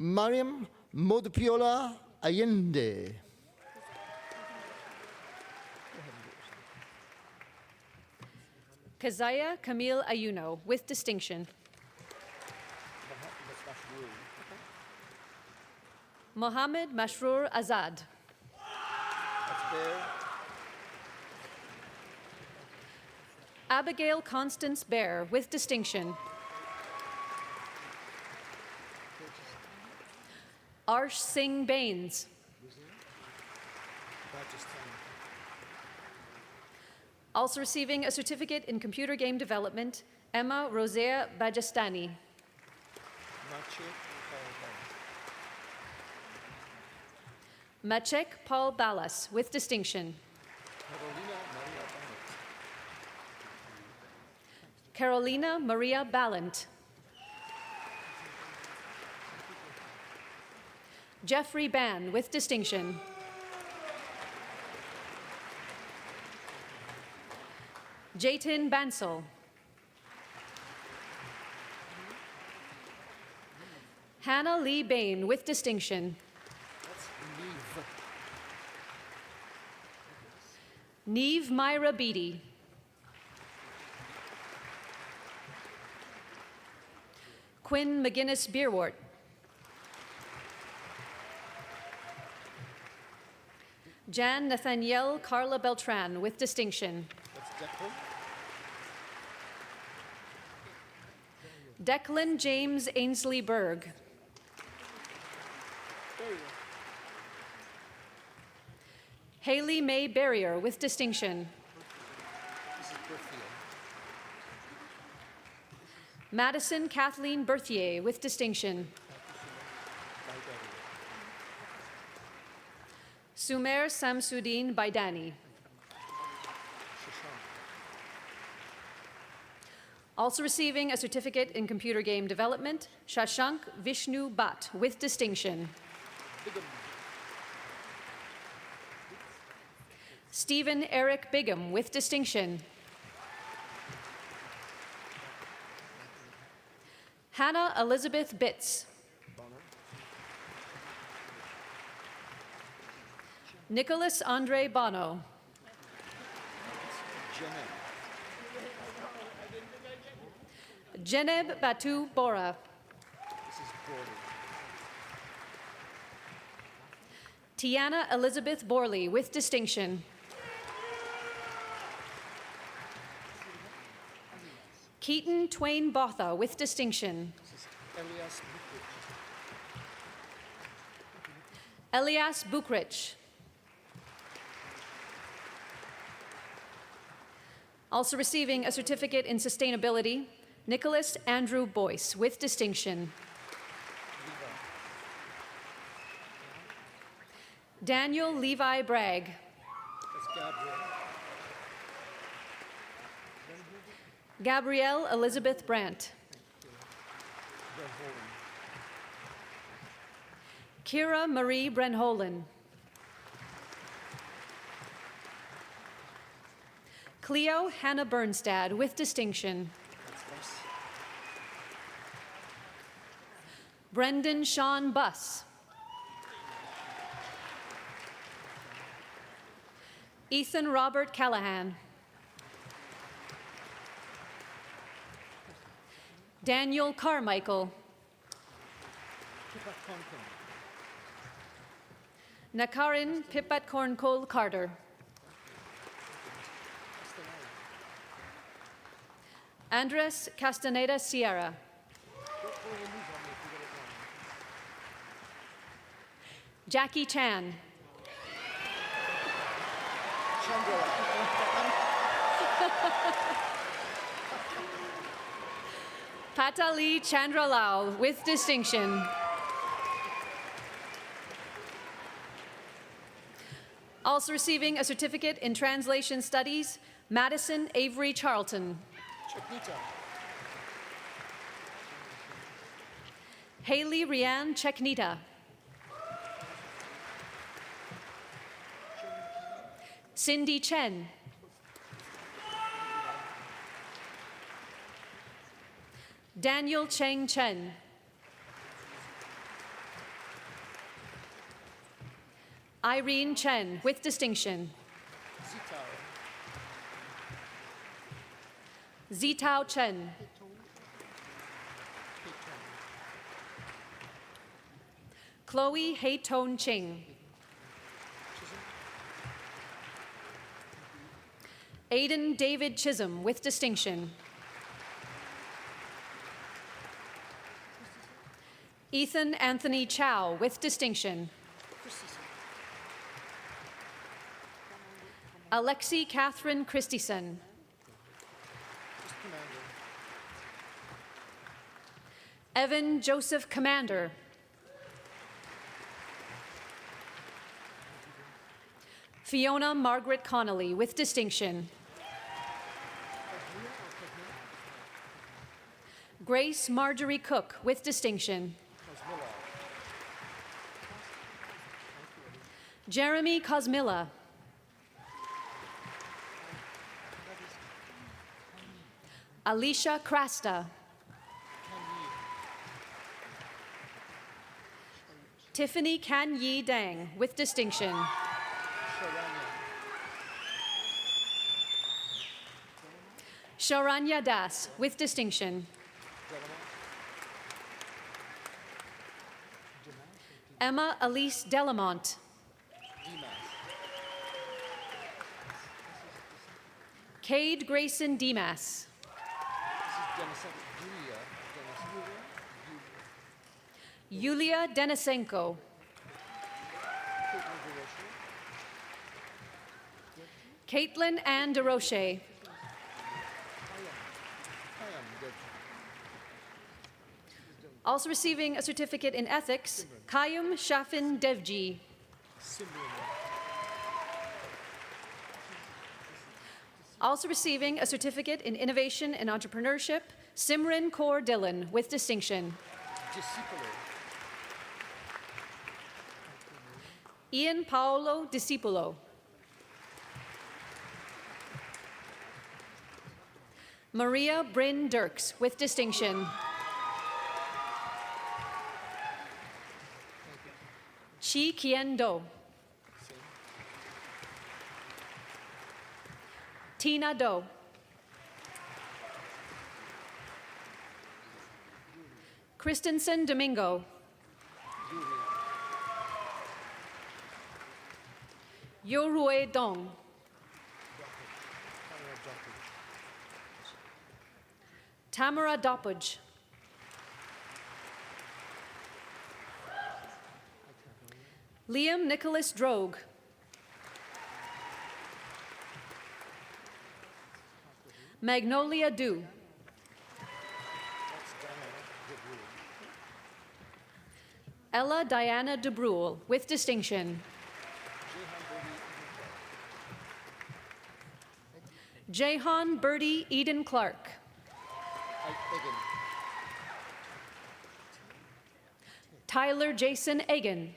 Mariam Modpiola Allende. Kazaya Camille Ayuno, with distinction. Mohammed Masroor Azad. Abigail Constance Bear, with distinction. Arsh Singh Bains. Also receiving a certificate in computer game development, Emma Rosea Bajastani. Machek Paul Ballas, with distinction. Carolina Maria Ballant. Jeffrey Ban, with distinction. Jaytin Bansal. Hannah Lee Bain, with distinction. Neve Myra Beatty. Quinn McGinnis Beerwart. Jan Nathanielle Carla Beltran, with distinction. Declan James Ainsley Berg. Haley May Barrier, with distinction. Madison Kathleen Berthier, with distinction. Sumer Samsudin Baidani. Also receiving a certificate in computer game development, Shashank Vishnu Bhatt, with distinction. Stephen Eric Bigham, with distinction. Hannah Elizabeth Bitts. Nicholas Andre Bono. Jeneb Batu Bora. Tiana Elizabeth Borley, with distinction. Keaton Twain Botha, with distinction. Elias Bukrich. Also receiving a certificate in sustainability, Nicholas Andrew Boyce, with distinction. Daniel Levi Bragg. Gabrielle Elizabeth Brandt. Kira Marie Brenholin. Cleo Hannah Bernstad, with distinction. Brendan Sean Buss. Ethan Robert Callahan. Daniel Carmichael. Nakarin Pipatkornkol Carter. Andres Castaneda Sierra. Jackie Chan. Patali Chandralal with distinction. Also receiving a certificate in translation studies, Madison Avery Charlton. Haley Rianne Cheknita. Cindy Chen. Daniel Cheng Chen. Irene Chen with distinction. Zitao Chen. Chloe Hayton Ching. Aiden David Chisholm with distinction. Ethan Anthony Chow with distinction. Alexi Catherine Christison. Evan Joseph Commander. Fiona Margaret Connolly with distinction. Grace Marjorie Cook with distinction. Jeremy Cosmilla. Alicia Krasta. Tiffany Kan Yi Dang with distinction. Sharanya Das with distinction. Emma Elise Delamont. Cade Grayson Demas. Yulia Denisenko. Caitlin Ann DeRoche. Also receiving a certificate in ethics, Kayum Shafin Devji. Also receiving a certificate in innovation and entrepreneurship, Simran Kaur Dillon with distinction. Ian Paolo Discipolo. Maria Bryn Dirks with distinction. Chi Kien Do. Tina Do. Christensen Domingo. Yorue Dong. Tamara Doppage. Liam Nicholas Drogue. Magnolia Du. Ella Diana DeBrule with distinction. Jehan Birdie Eden Clark. Tyler Jason Egan.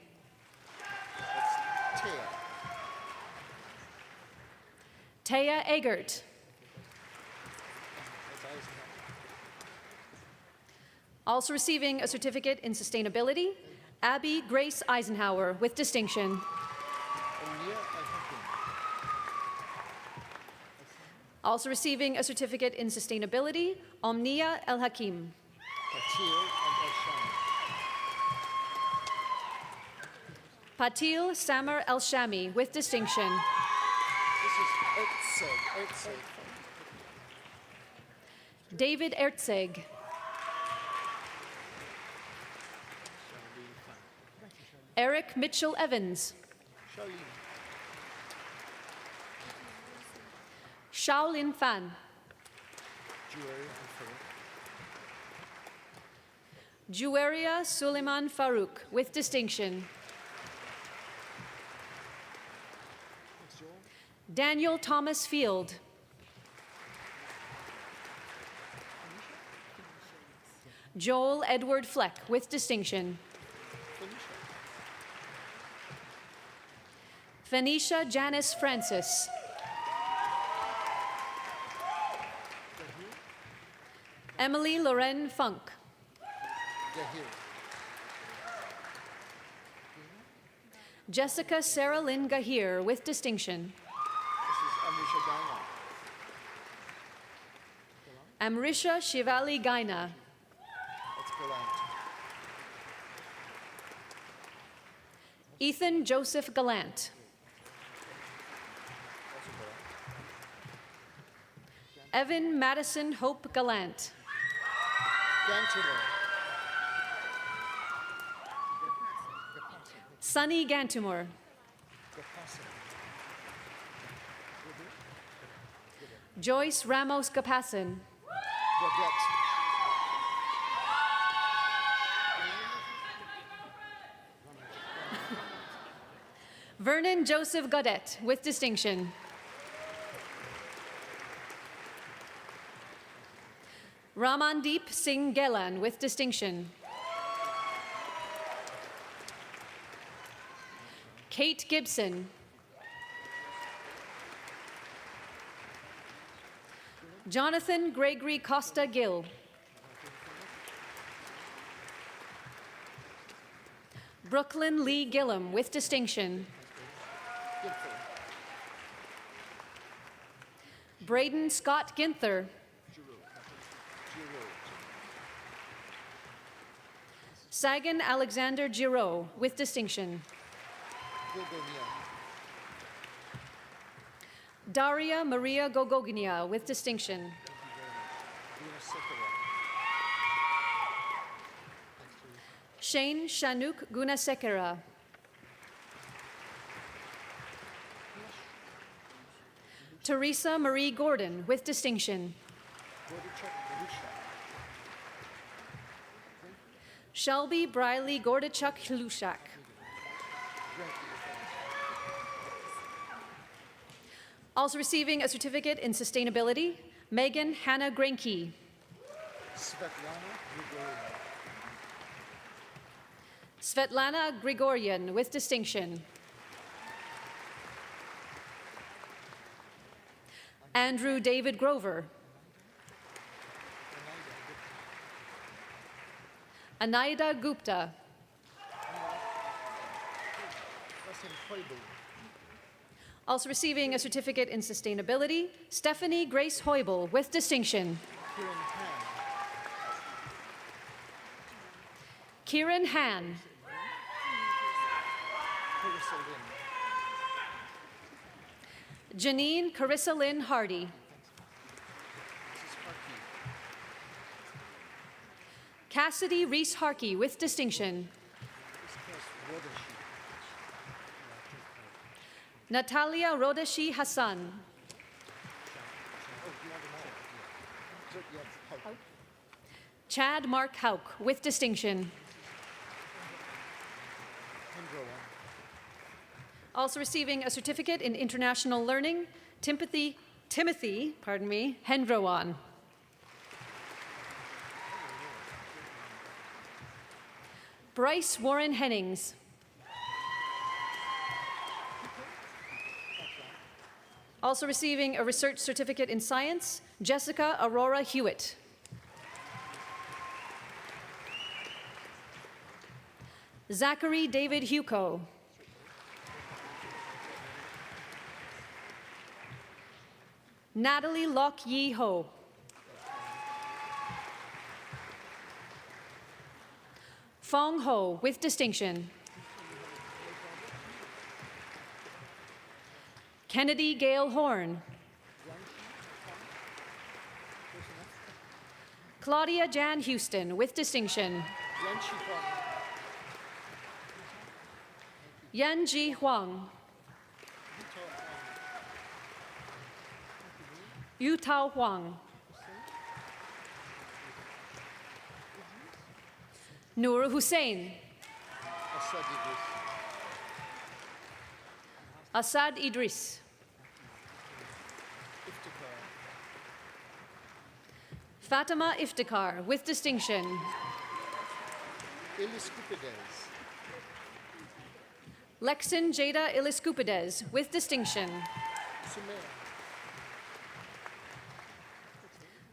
Taya Egert. Also receiving a certificate in sustainability, Abby Grace Eisenhower with distinction. Also receiving a certificate in sustainability, Omnia El Hakim. Patil Samar El-Shami, with distinction. David Ertzeg. Eric Mitchell Evans. Shaolin Fan. Juwaria Suleiman Farouk, with distinction. Daniel Thomas Field. Joel Edward Fleck, with distinction. Phoenicia Janice Francis. Emily Loren Funk. Jessica Sarah Lynn Gahir, with distinction. Amrisha Shivali Gaina. Ethan Joseph Gallant. Evan Madison Hope Gallant. Sunny Gantumor. Joyce Ramos Gapasin. Vernon Joseph Godet, with distinction. Ramandeep Singh Gelan, with distinction. Kate Gibson. Jonathan Gregory Costa Gill. Brooklyn Lee Gillum, with distinction. Braden Scott Ginther. Sagan Alexander Giraud, with distinction. Daria Maria Gogognia, with distinction. Shane Shanuk Gunasekera. Teresa Marie Gordon, with distinction. Shelby Briley Gordachuk Hlushak. Also receiving a certificate in sustainability, Megan Hannah Granke. Svetlana Grigoryan, with distinction. Andrew David Grover. Anaida Gupta. Also receiving a certificate in sustainability, Stephanie Grace Heubel, with distinction. Kieran Han. Janine Carissa Lynn Hardy. Cassidy Reese Harkey, with distinction. Natalia Rodashi Hassan. Chad Mark Hauk, with distinction. Also receiving a certificate in international learning, Timothy Hendrowan. Bryce Warren Hennings. Also receiving a research certificate in science, Jessica Aurora Hewitt. Zachary David Huco. Natalie Lok Yi Ho. Fong Ho with distinction. Kennedy Gale Horn. Claudia Jan Houston with distinction. Yan Ji Huang. Yu Tao Huang. Noor Hussein. Asad Idris. Fatima Iftikhar with distinction. Lexin Jada Iliscupides with distinction.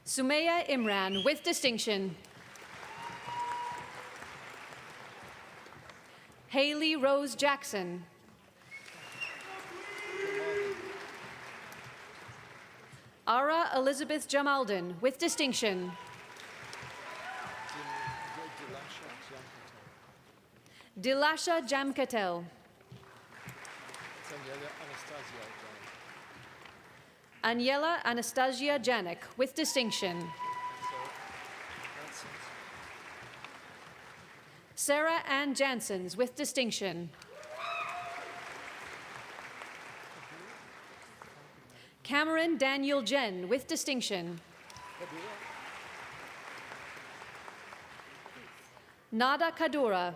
Sumaya Imran with distinction. Haley Rose Jackson. Ara Elizabeth Jamaldin with distinction. Dilasha Jamkatel. Aniela Anastasia Janik with distinction. Sarah Ann Jansens with distinction. Cameron Daniel Jen with distinction. Nada Kadura.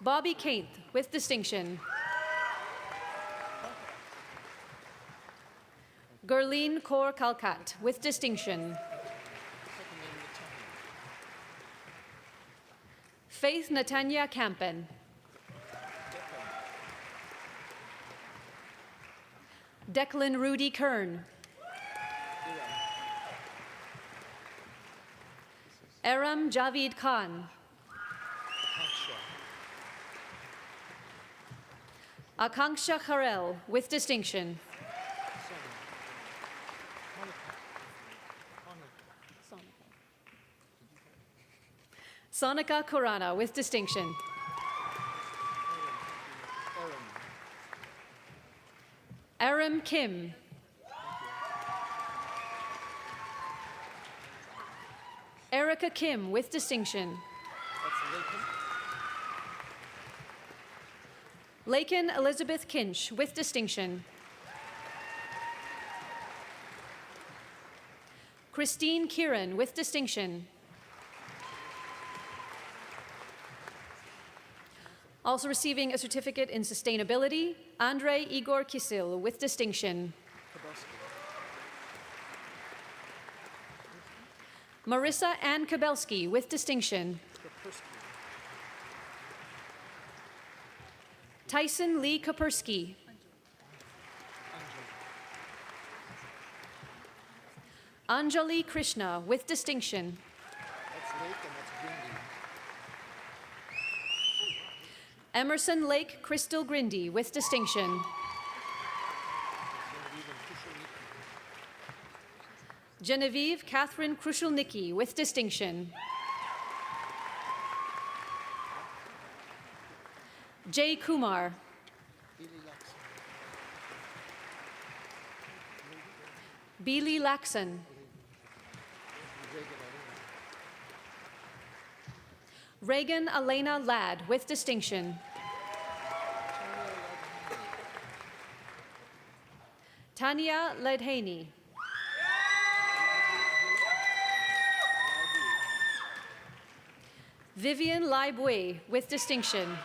Bobby Kainth with distinction. Gurleen Kaur Kalkat with distinction. Faith Natanya Campen. Declan Rudy Kern. Aram Javid Khan. Akanksha Kharel with distinction. Sonika Kurana with distinction. Aram Kim. Erica Kim with distinction. Lakin Elizabeth Kinch with distinction. Christine Kieran with distinction. Also receiving a certificate in sustainability, Andrei Igor Kisil with distinction. Marissa Ann Kabelski with distinction. Tyson Lee Kapersky. Anjali Krishna with distinction. Emerson Lake Crystal Grindy with distinction. Genevieve Catherine Krushulnicki with distinction. Jay Kumar. Beely Laxon. Reagan Elena Ladd with distinction. Tanya Ledhaney. Vivian Laibui with distinction.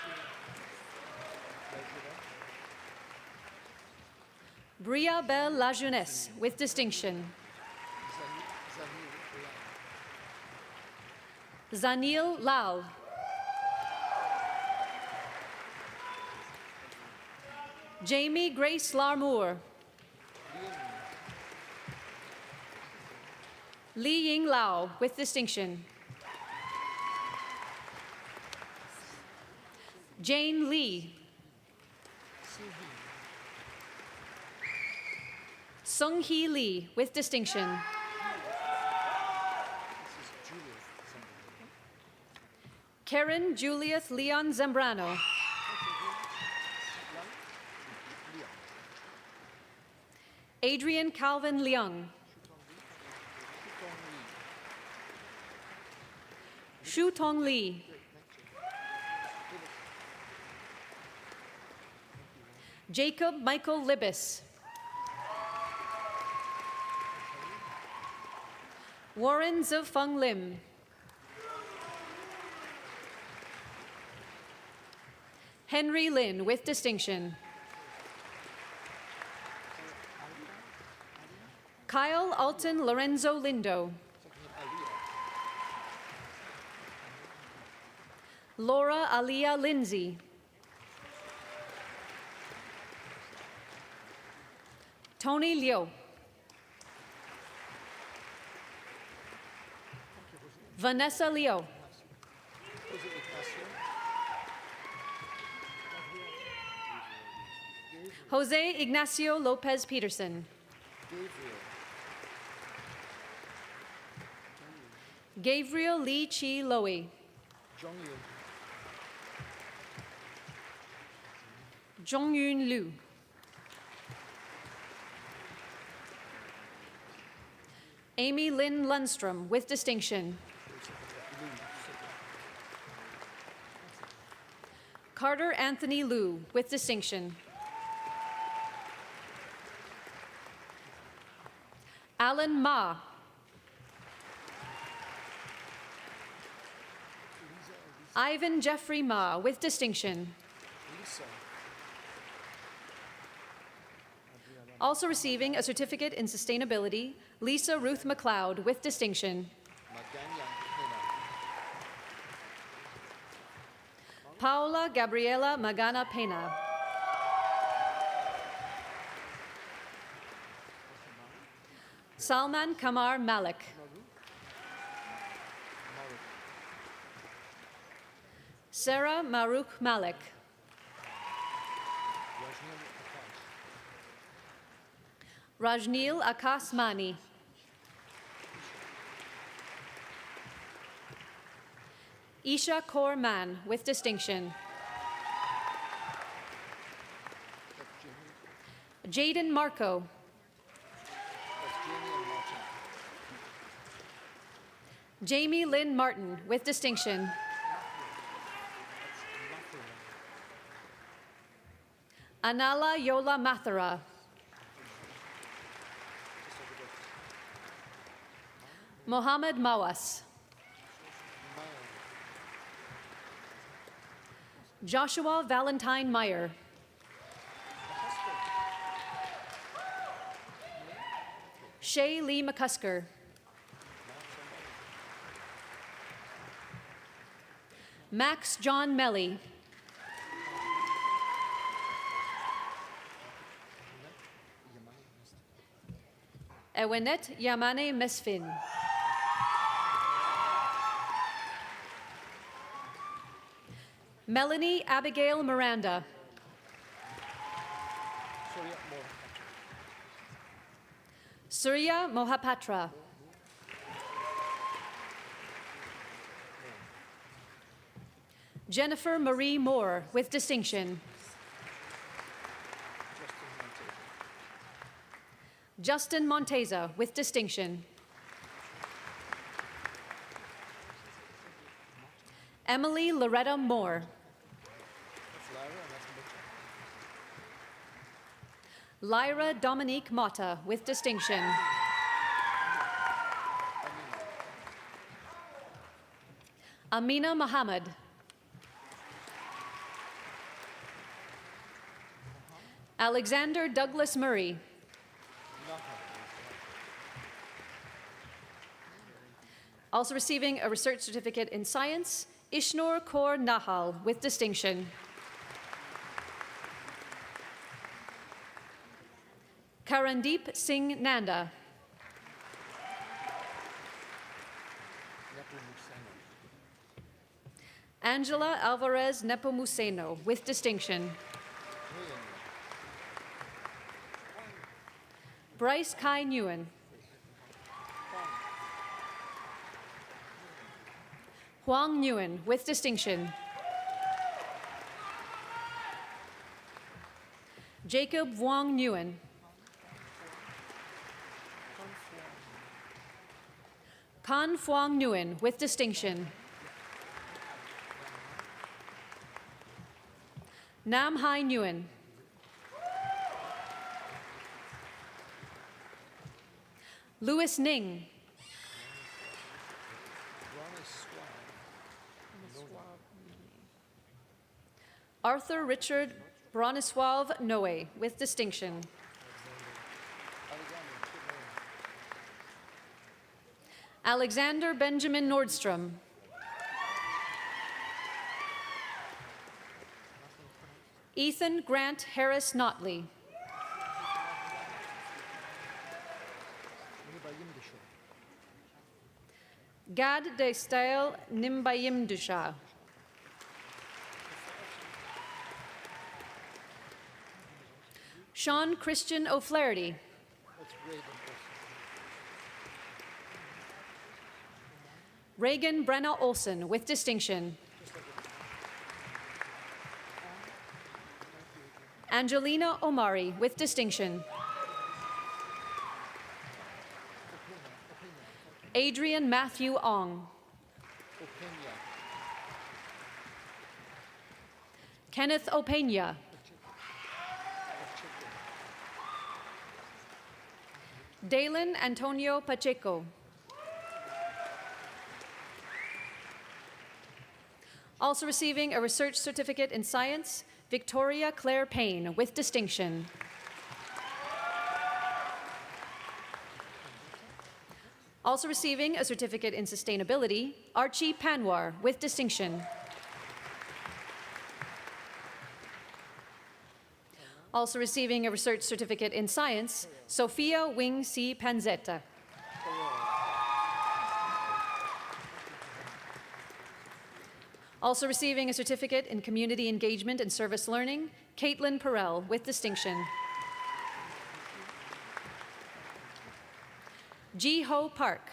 Bria Belle Lajeunesse with distinction. Zanil Lal. Jamie Grace Larmour. Li Ying Lao with distinction. Jane Lee. Sung Hee Lee with distinction. Karen Julius Leon Zambrano. Adrian Calvin Leung. Shu Tong Lee. Jacob Michael Libis. Warren Zifeng Lim. Henry Lin with distinction. Kyle Alton Lorenzo Lindo. Laura Alia Lindsay. Tony Liu. Vanessa Leo. Jose Ignacio Lopez Peterson. Gabriel Lee Chi Lowy. Zhongyun Liu. Amy Lynn Lundstrom with distinction. Carter Anthony Liu with distinction. Alan Ma. Ivan Jeffrey Ma with distinction. Also receiving a certificate in sustainability, Lisa Ruth McLeod with distinction. Paula Gabriela Magana Pena. Salman Kamar Malik. Sarah Maruk Malik. Rajneel Akas Mani. Isha Kaur Man with distinction. Jaden Marco. Jamie Lynn Martin with distinction. Anala Yola Mathura. Mohammed Mawas. Joshua Valentine Meyer. Shay Lee McCusker. Max John Melly. Ewenet Yamane Mesfin. Melanie Abigail Miranda. Surya Mohapatra. Jennifer Marie Moore with distinction. Justin Monteza with distinction. Emily Loretta Moore. Lyra Dominique Mata with distinction. Amina Muhammad. Alexander Douglas Murray. Also receiving a research certificate in science, Ishnur Kaur Nahal with distinction. Karandeep Singh Nanda. Angela Alvarez Nepomuceno with distinction. Bryce Kai Nguyen. Huang Nguyen, with distinction. Jacob Vuong Nguyen. Kan Phuong Nguyen, with distinction. Nam Hai Nguyen. Louis Ning. Arthur Richard Bronislaw Noe, with distinction. Alexander Benjamin Nordstrom. Ethan Grant Harris Notley. Gad de Style Nimbayimdusha. Sean Christian O'Flaherty. Reagan Brenna Olson, with distinction. Angelina Omari, with distinction. Adrian Matthew Ong. Kenneth Opeña. Dalen Antonio Pacheco. Also receiving a research certificate in science, Victoria Claire Payne, with distinction. Also receiving a certificate in sustainability, Archie Panwar, with distinction. Also receiving a research certificate in science, Sophia Wing C. Panzetta. Also receiving a certificate in community engagement and service learning, Caitlin Perel, with distinction. Ji Ho Park.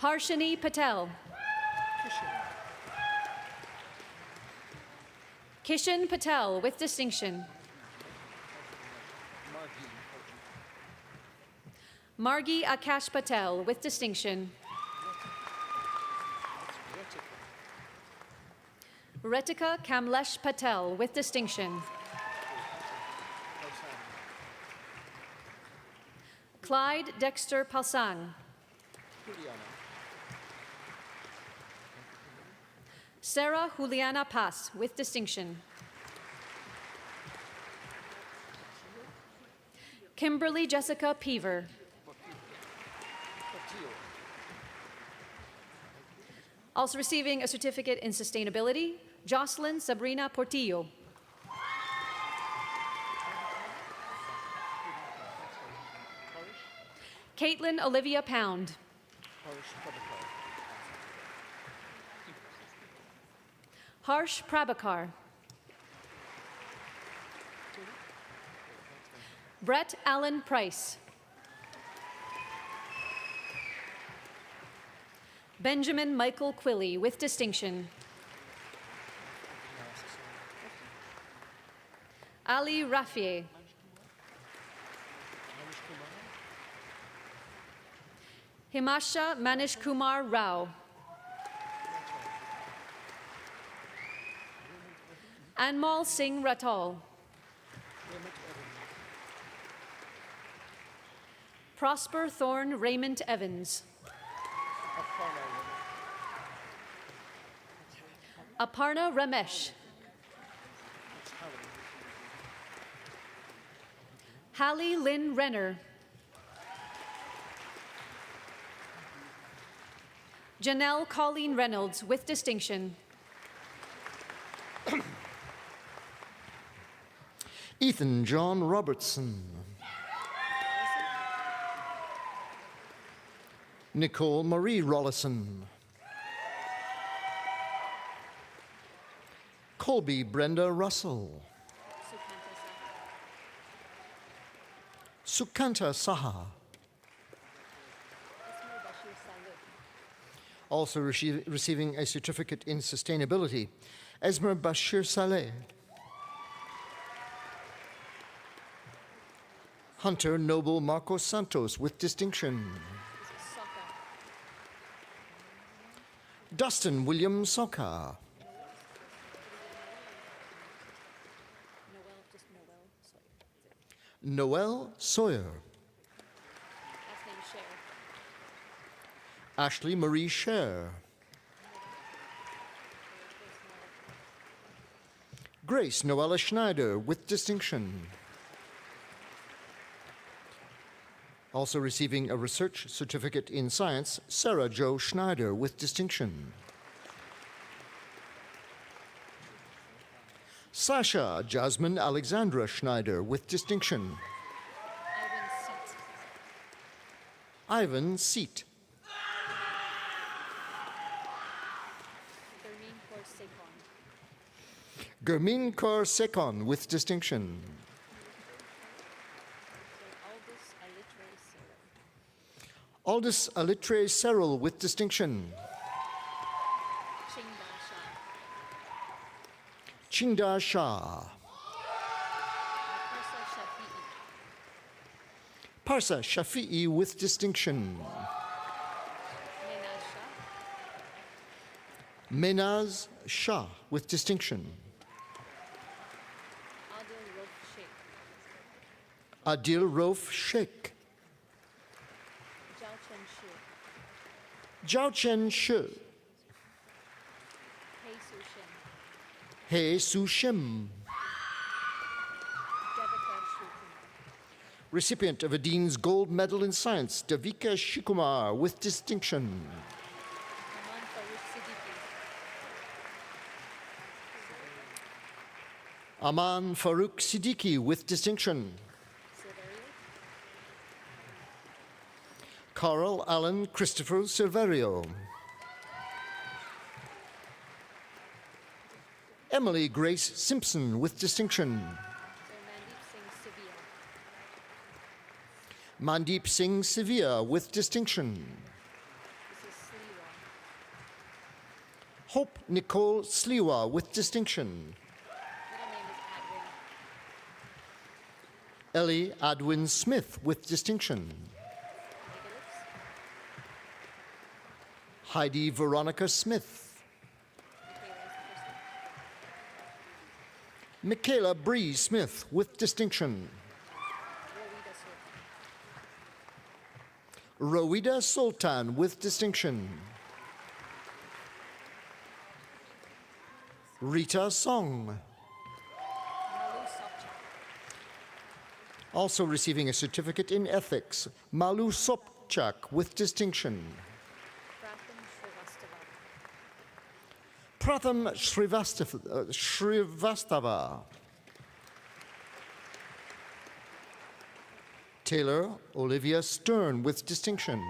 Harshini Patel. Kishan Patel, with distinction. Margi Akash Patel, with distinction. Retika Kamlesh Patel, with distinction. Clyde Dexter Palsang. Sarah Juliana Paz, with distinction. Kimberly Jessica Peaver. Also receiving a certificate in sustainability, Jocelyn Sabrina Portillo. Caitlin Olivia Pound. Harsh Prabhakar. Brett Allen Price. Benjamin Michael Quilly, with distinction. Ali Rafieh. Himasha Manish Kumar Rao. Anmol Singh Ratal. Prosper Thorne Raymond Evans. Aparna Ramesh. Hallie Lynn Renner. Janelle Colleen Reynolds, with distinction. Ethan John Robertson. Nicole Marie Rollison. Colby Brenda Russell. Sukanta Saha. Also receiving a certificate in sustainability, Esmer Bashir Saleh. Hunter Noble Marcos Santos with distinction. Dustin William Soka. Noel Sawyer. Ashley Marie Scher. Grace Noella Schneider with distinction. Also receiving a research certificate in science, Sarah Jo Schneider with distinction. Sasha Jasmine Alexandra Schneider with distinction. Ivan Seat. Germin Kaur Sekon with distinction. Aldous Alitre Serrell with distinction. Chingda Shah. Parsa Shafi'i with distinction. Menaz Shah with distinction. Adil Rauf Sheikh. Zhao Chen Shi. He Su Shim. Recipient of a Dean's Gold Medal in Science, Davika Shikumar with distinction. Aman Farouk Siddiqui with distinction. Carl Allen Christopher Silverio. Emily Grace Simpson with distinction. Mandeep Singh Sevilla with distinction. Hope Nicole Sliwa with distinction. Ellie Adwin Smith with distinction. Heidi Veronica Smith. Michaela Bree Smith with distinction. Rowida Sultan with distinction. Rita Song. Also receiving a certificate in ethics, Malu Sopchak with distinction. Pratham Shrivastava. Taylor Olivia Stern with distinction.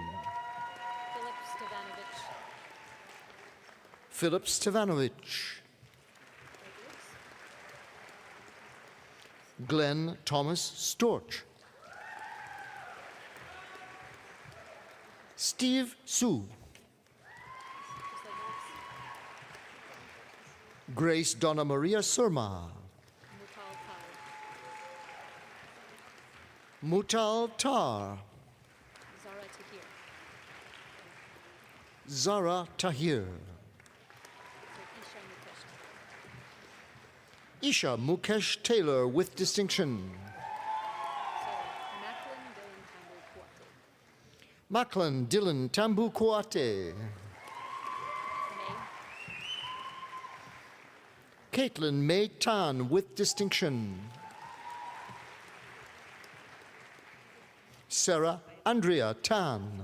Philip Stevanovich. Glenn Thomas Storch. Steve Su. Grace Donna Maria Surma. Mutal Tar. Zara Tahir. Isha Mukesh Taylor with distinction. Macklin Dylan Tambu Kuate. Caitlin May Tan with distinction. Sarah Andrea Tan.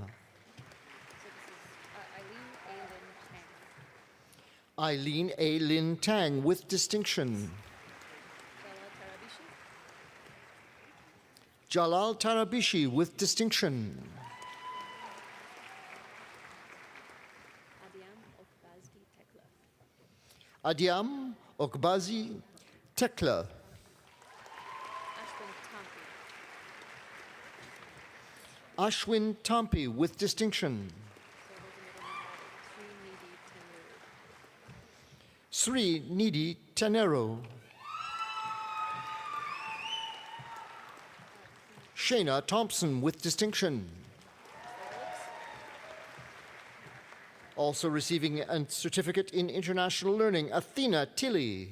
Eileen A. Lin Tang with distinction. Jalal Tarabishi with distinction. Adiam Okbazi Tekla. Ashwin Tampi with distinction. Sri Nidhi Tanero. Shayna Thompson with distinction. Also receiving a certificate in international learning, Athena Tilley.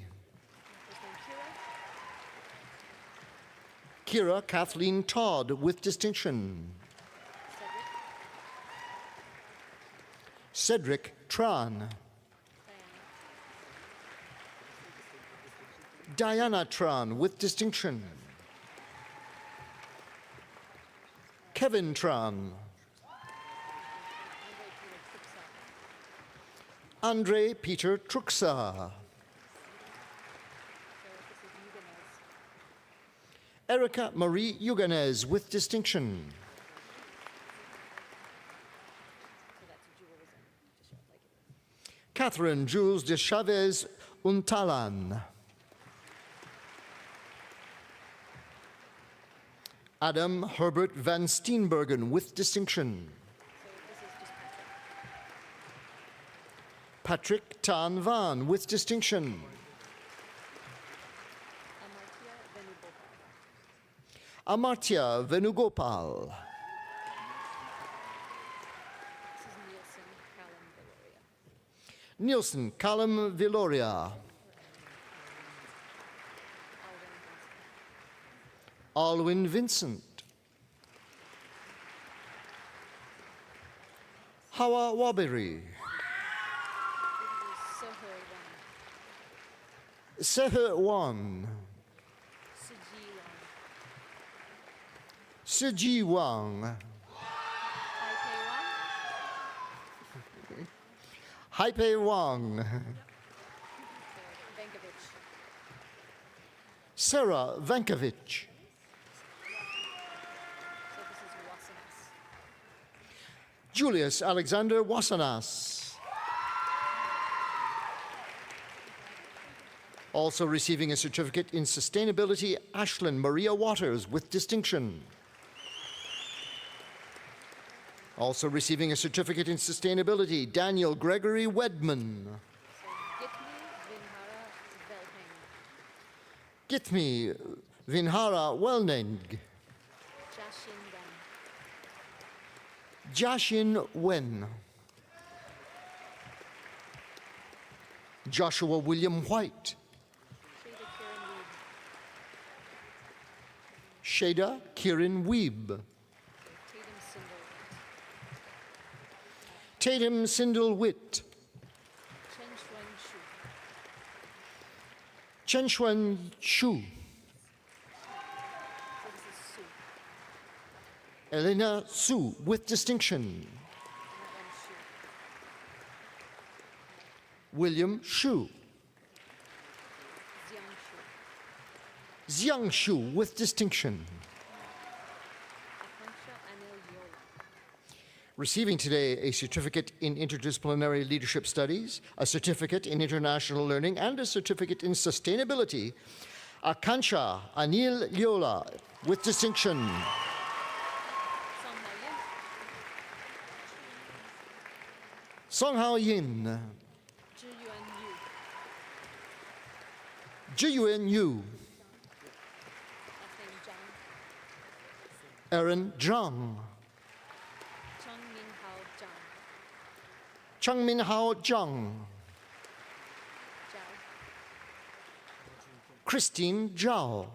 Kira Kathleen Todd with distinction. Cedric Tran. Diana Tran with distinction. Kevin Tran. Andre Peter Truxa. Erica Marie Yuganez with distinction. Catherine Jules de Chavez Untalan. Adam Herbert van Steenbergen with distinction. Patrick Tan Van with distinction. Amartya Venugopal. Nielsen Callum Viloria. Alwyn Vincent. Hawa Waberi. Seher Wan. Suji Wang. Haipe Wang. Sarah Vankovich. Julius Alexander Wasanas. Also receiving a certificate in sustainability, Ashlyn Maria Waters with distinction. Also receiving a certificate in sustainability, Daniel Gregory Wedman. Gitmi Vinhara Welneng. Jashin Wen. Joshua William White. Shada Kieran Weeb. Tatum Sindel Witt. Chen Xuan Shu. Elena Su with distinction. William Shu. Xiang Shu with distinction. Receiving today a certificate in interdisciplinary leadership studies, a certificate in international learning, and a certificate in sustainability, Akansha Anil Yola with distinction. Song Hao Yin. Zhiyuan Yu. Aaron Zhang. Changmin Hao Zhang. Christine Zhao.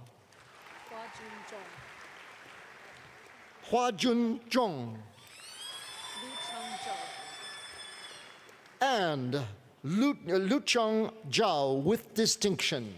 Hua Jun Zhong. And Lu Chang Zhao with distinction.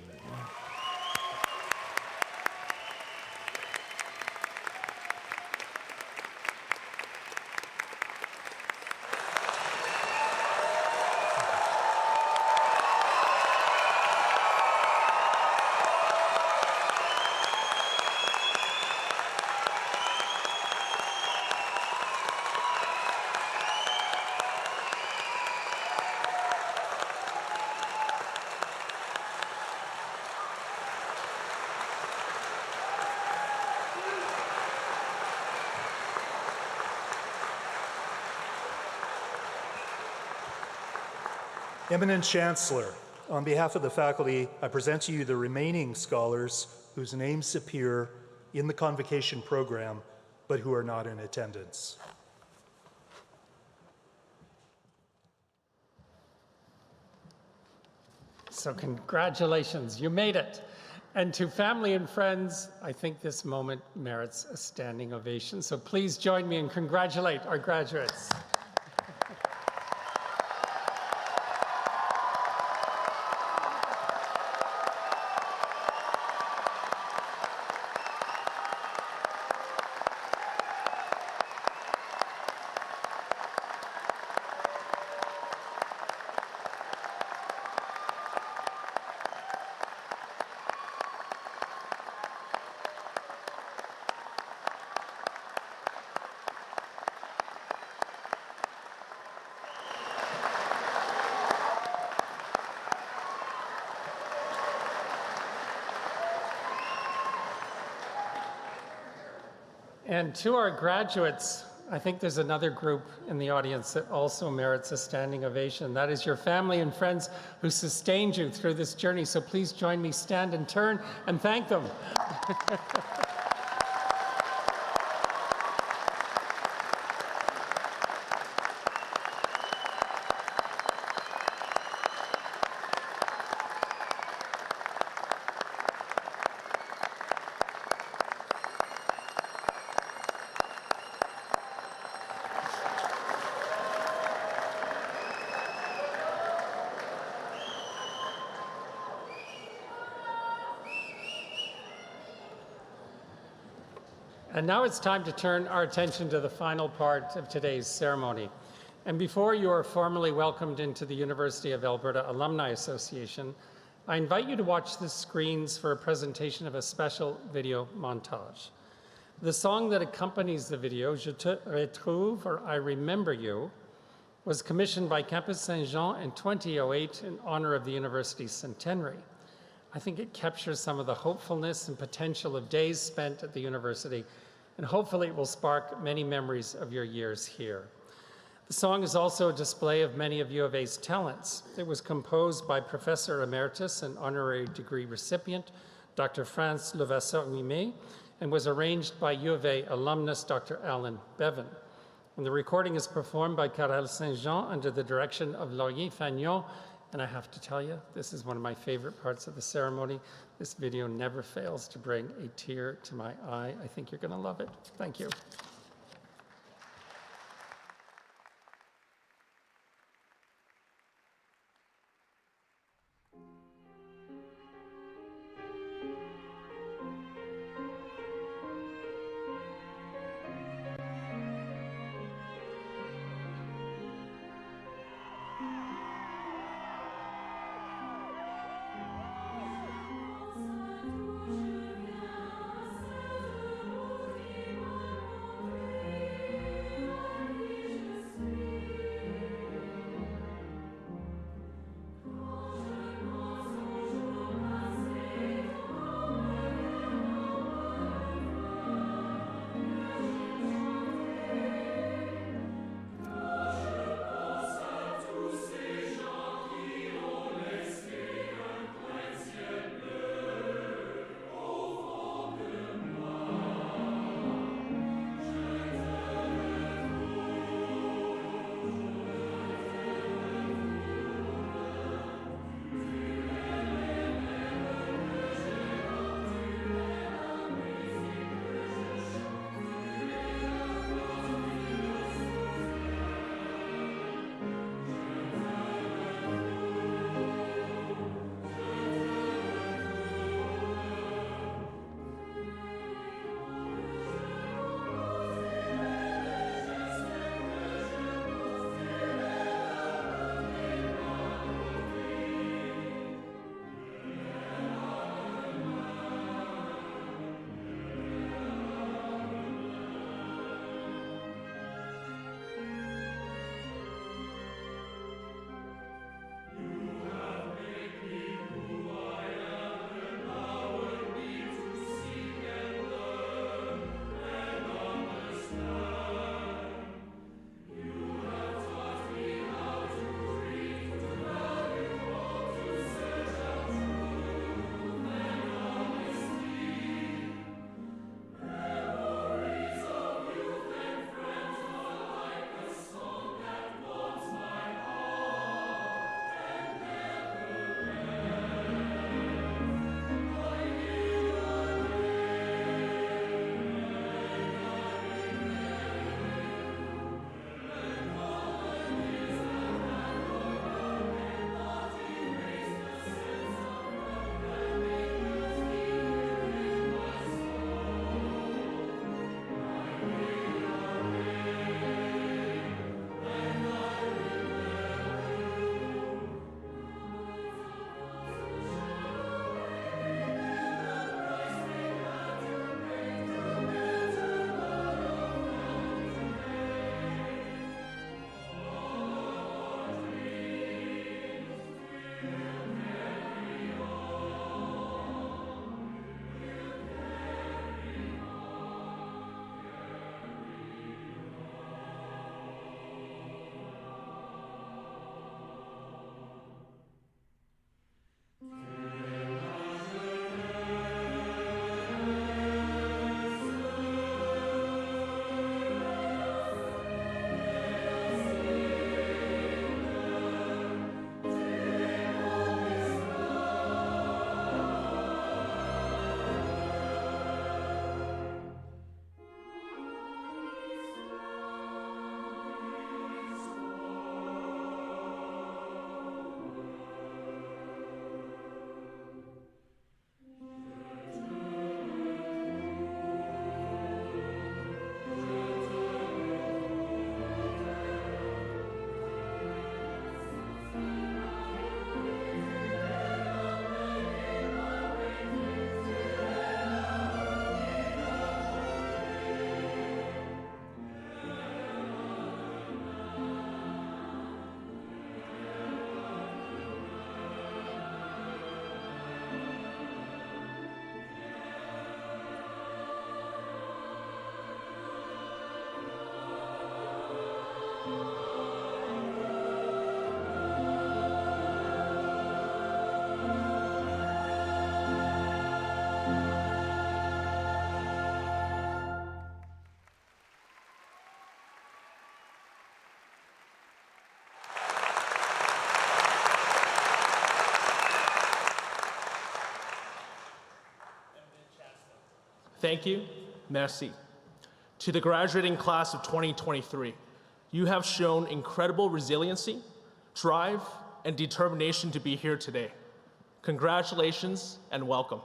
Eminent Chancellor, on behalf of the faculty, I present to you the remaining scholars whose names appear in the Convocation program, but who are not in attendance. So congratulations, you made it. And to family and friends, I think this moment merits a standing ovation. So please join me and congratulate our graduates. And to our graduates, I think there's another group in the audience that also merits a standing ovation. That is your family and friends who sustained you through this journey. So please join me, stand and turn, and thank them. And now it's time to turn our attention to the final part of today's ceremony. And before you are formally welcomed into the University of Alberta Alumni Association, I invite you to watch the screens for a presentation of a special video montage. The song that accompanies the video, Je te retrouve, or I Remember You, was commissioned by Campus Saint-Jean in 2008 in honor of the university's centenary. I think it captures some of the hopefulness and potential of days spent at the university, and hopefully it will spark many memories of your years here. The song is also a display of many of U of A's talents. It was composed by Professor Emeritus and honorary degree recipient, Dr. France Levasseur-Ouimet, and was arranged by U of A alumnus, Dr. Alan Bevan. And the recording is performed by Chorale Saint-Jean under the direction of Laurier Fagnon. And I have to tell you, this is one of my favorite parts of the ceremony. This video never fails to bring a tear to my eye. I think you're going to love it. Thank you. Thank you, merci. To the graduating class of 2023, you have shown incredible resiliency, drive, and determination to be here today. Congratulations and welcome.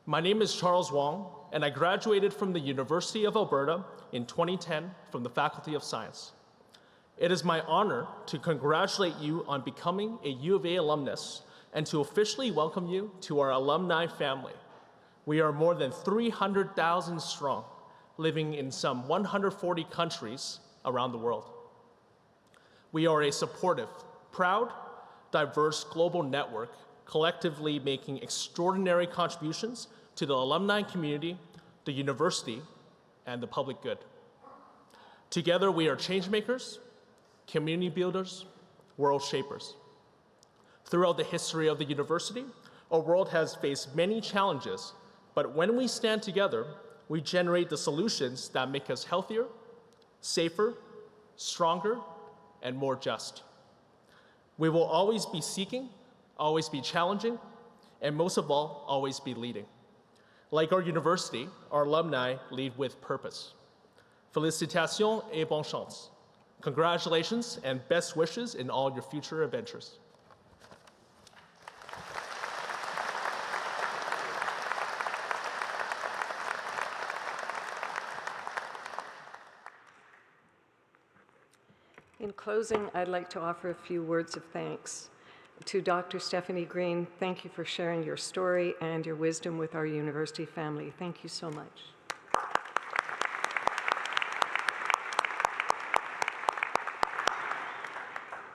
My name is Charles Wong, and I graduated from the University of Alberta in 2010 from the Faculty of Science. It is my honor to congratulate you on becoming a U of A alumnus and to officially welcome you to our alumni family. We are more than 300,000 strong, living in some 140 countries around the world. We are a supportive, proud, diverse global network, collectively making extraordinary contributions to the alumni community, the university, and the public good. Together, we are changemakers, community builders, world shapers. Throughout the history of the university, our world has faced many challenges, but when we stand together, we generate the solutions that make us healthier, safer, stronger, and more just. We will always be seeking, always be challenging, and most of all, always be leading. Like our university, our alumni lead with purpose. Félicitations et bonne chance. Congratulations and best wishes in all your future adventures. In closing, I'd like to offer a few words of thanks. To Dr. Stephanie Green, thank you for sharing your story and your wisdom with our university family. Thank you so much.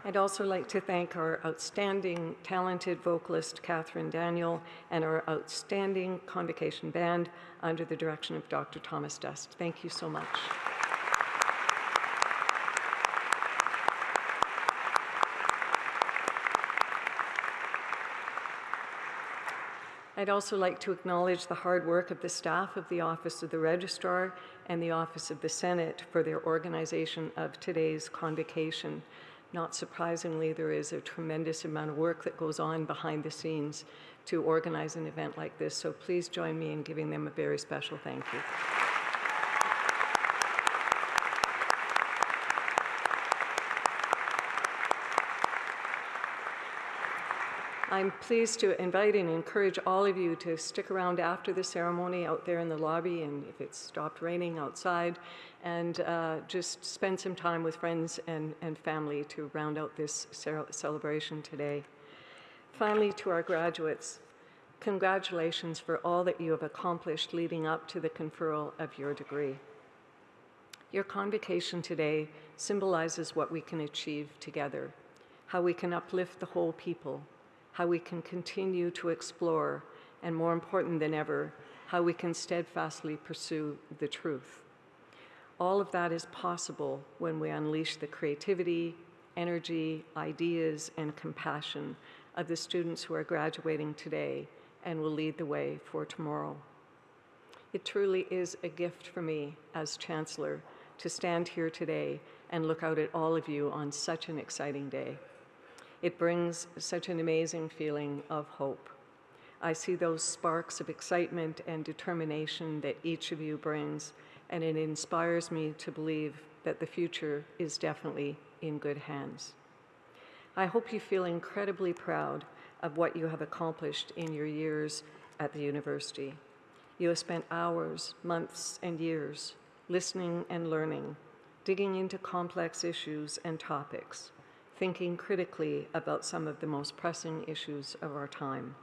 I'd also like to thank our outstanding, talented vocalist, Catherine Daniel, and our outstanding Convocation band under the direction of Dr. Thomas Dust. Thank you so much. I'd also like to acknowledge the hard work of the staff of the Office of the Registrar and the Office of the Senate for their organization of today's convocation. Not surprisingly, there is a tremendous amount of work that goes on behind the scenes to organize an event like this, so please join me in giving them a very special thank you. I'm pleased to invite and encourage all of you to stick around after the ceremony out there in the lobby, and if it's stopped raining outside, and just spend some time with friends and family to round out this celebration today. Finally, to our graduates, congratulations for all that you have accomplished leading up to the conferral of your degree. Your convocation today symbolizes what we can achieve together, how we can uplift the whole people, how we can continue to explore, and more important than ever, how we can steadfastly pursue the truth. All of that is possible when we unleash the creativity, energy, ideas, and compassion of the students who are graduating today and will lead the way for tomorrow. It truly is a gift for me as Chancellor to stand here today and look out at all of you on such an exciting day. It brings such an amazing feeling of hope. I see those sparks of excitement and determination that each of you brings, and it inspires me to believe that the future is definitely in good hands. I hope you feel incredibly proud of what you have accomplished in your years at the university. You have spent hours, months, and years listening and learning, digging into complex issues and topics, thinking critically about some of the most pressing issues of our time,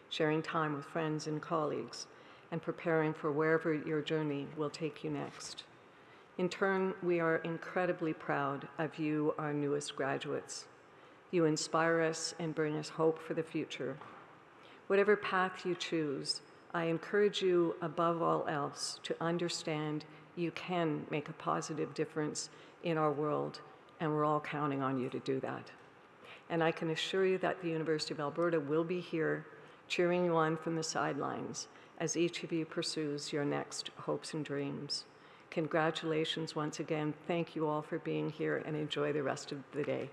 sharing time with friends and colleagues, and preparing for wherever your journey will take you next. In turn, we are incredibly proud of you, our newest graduates. You inspire us and bring us hope for the future. Whatever path you choose, I encourage you above all else to understand you can make a positive difference in our world, and we're all counting on you to do that. And I can assure you that the University of Alberta will be here cheering you on from the sidelines as each of you pursues your next hopes and dreams. Congratulations once again. Thank you all for being here, and enjoy the rest of the day.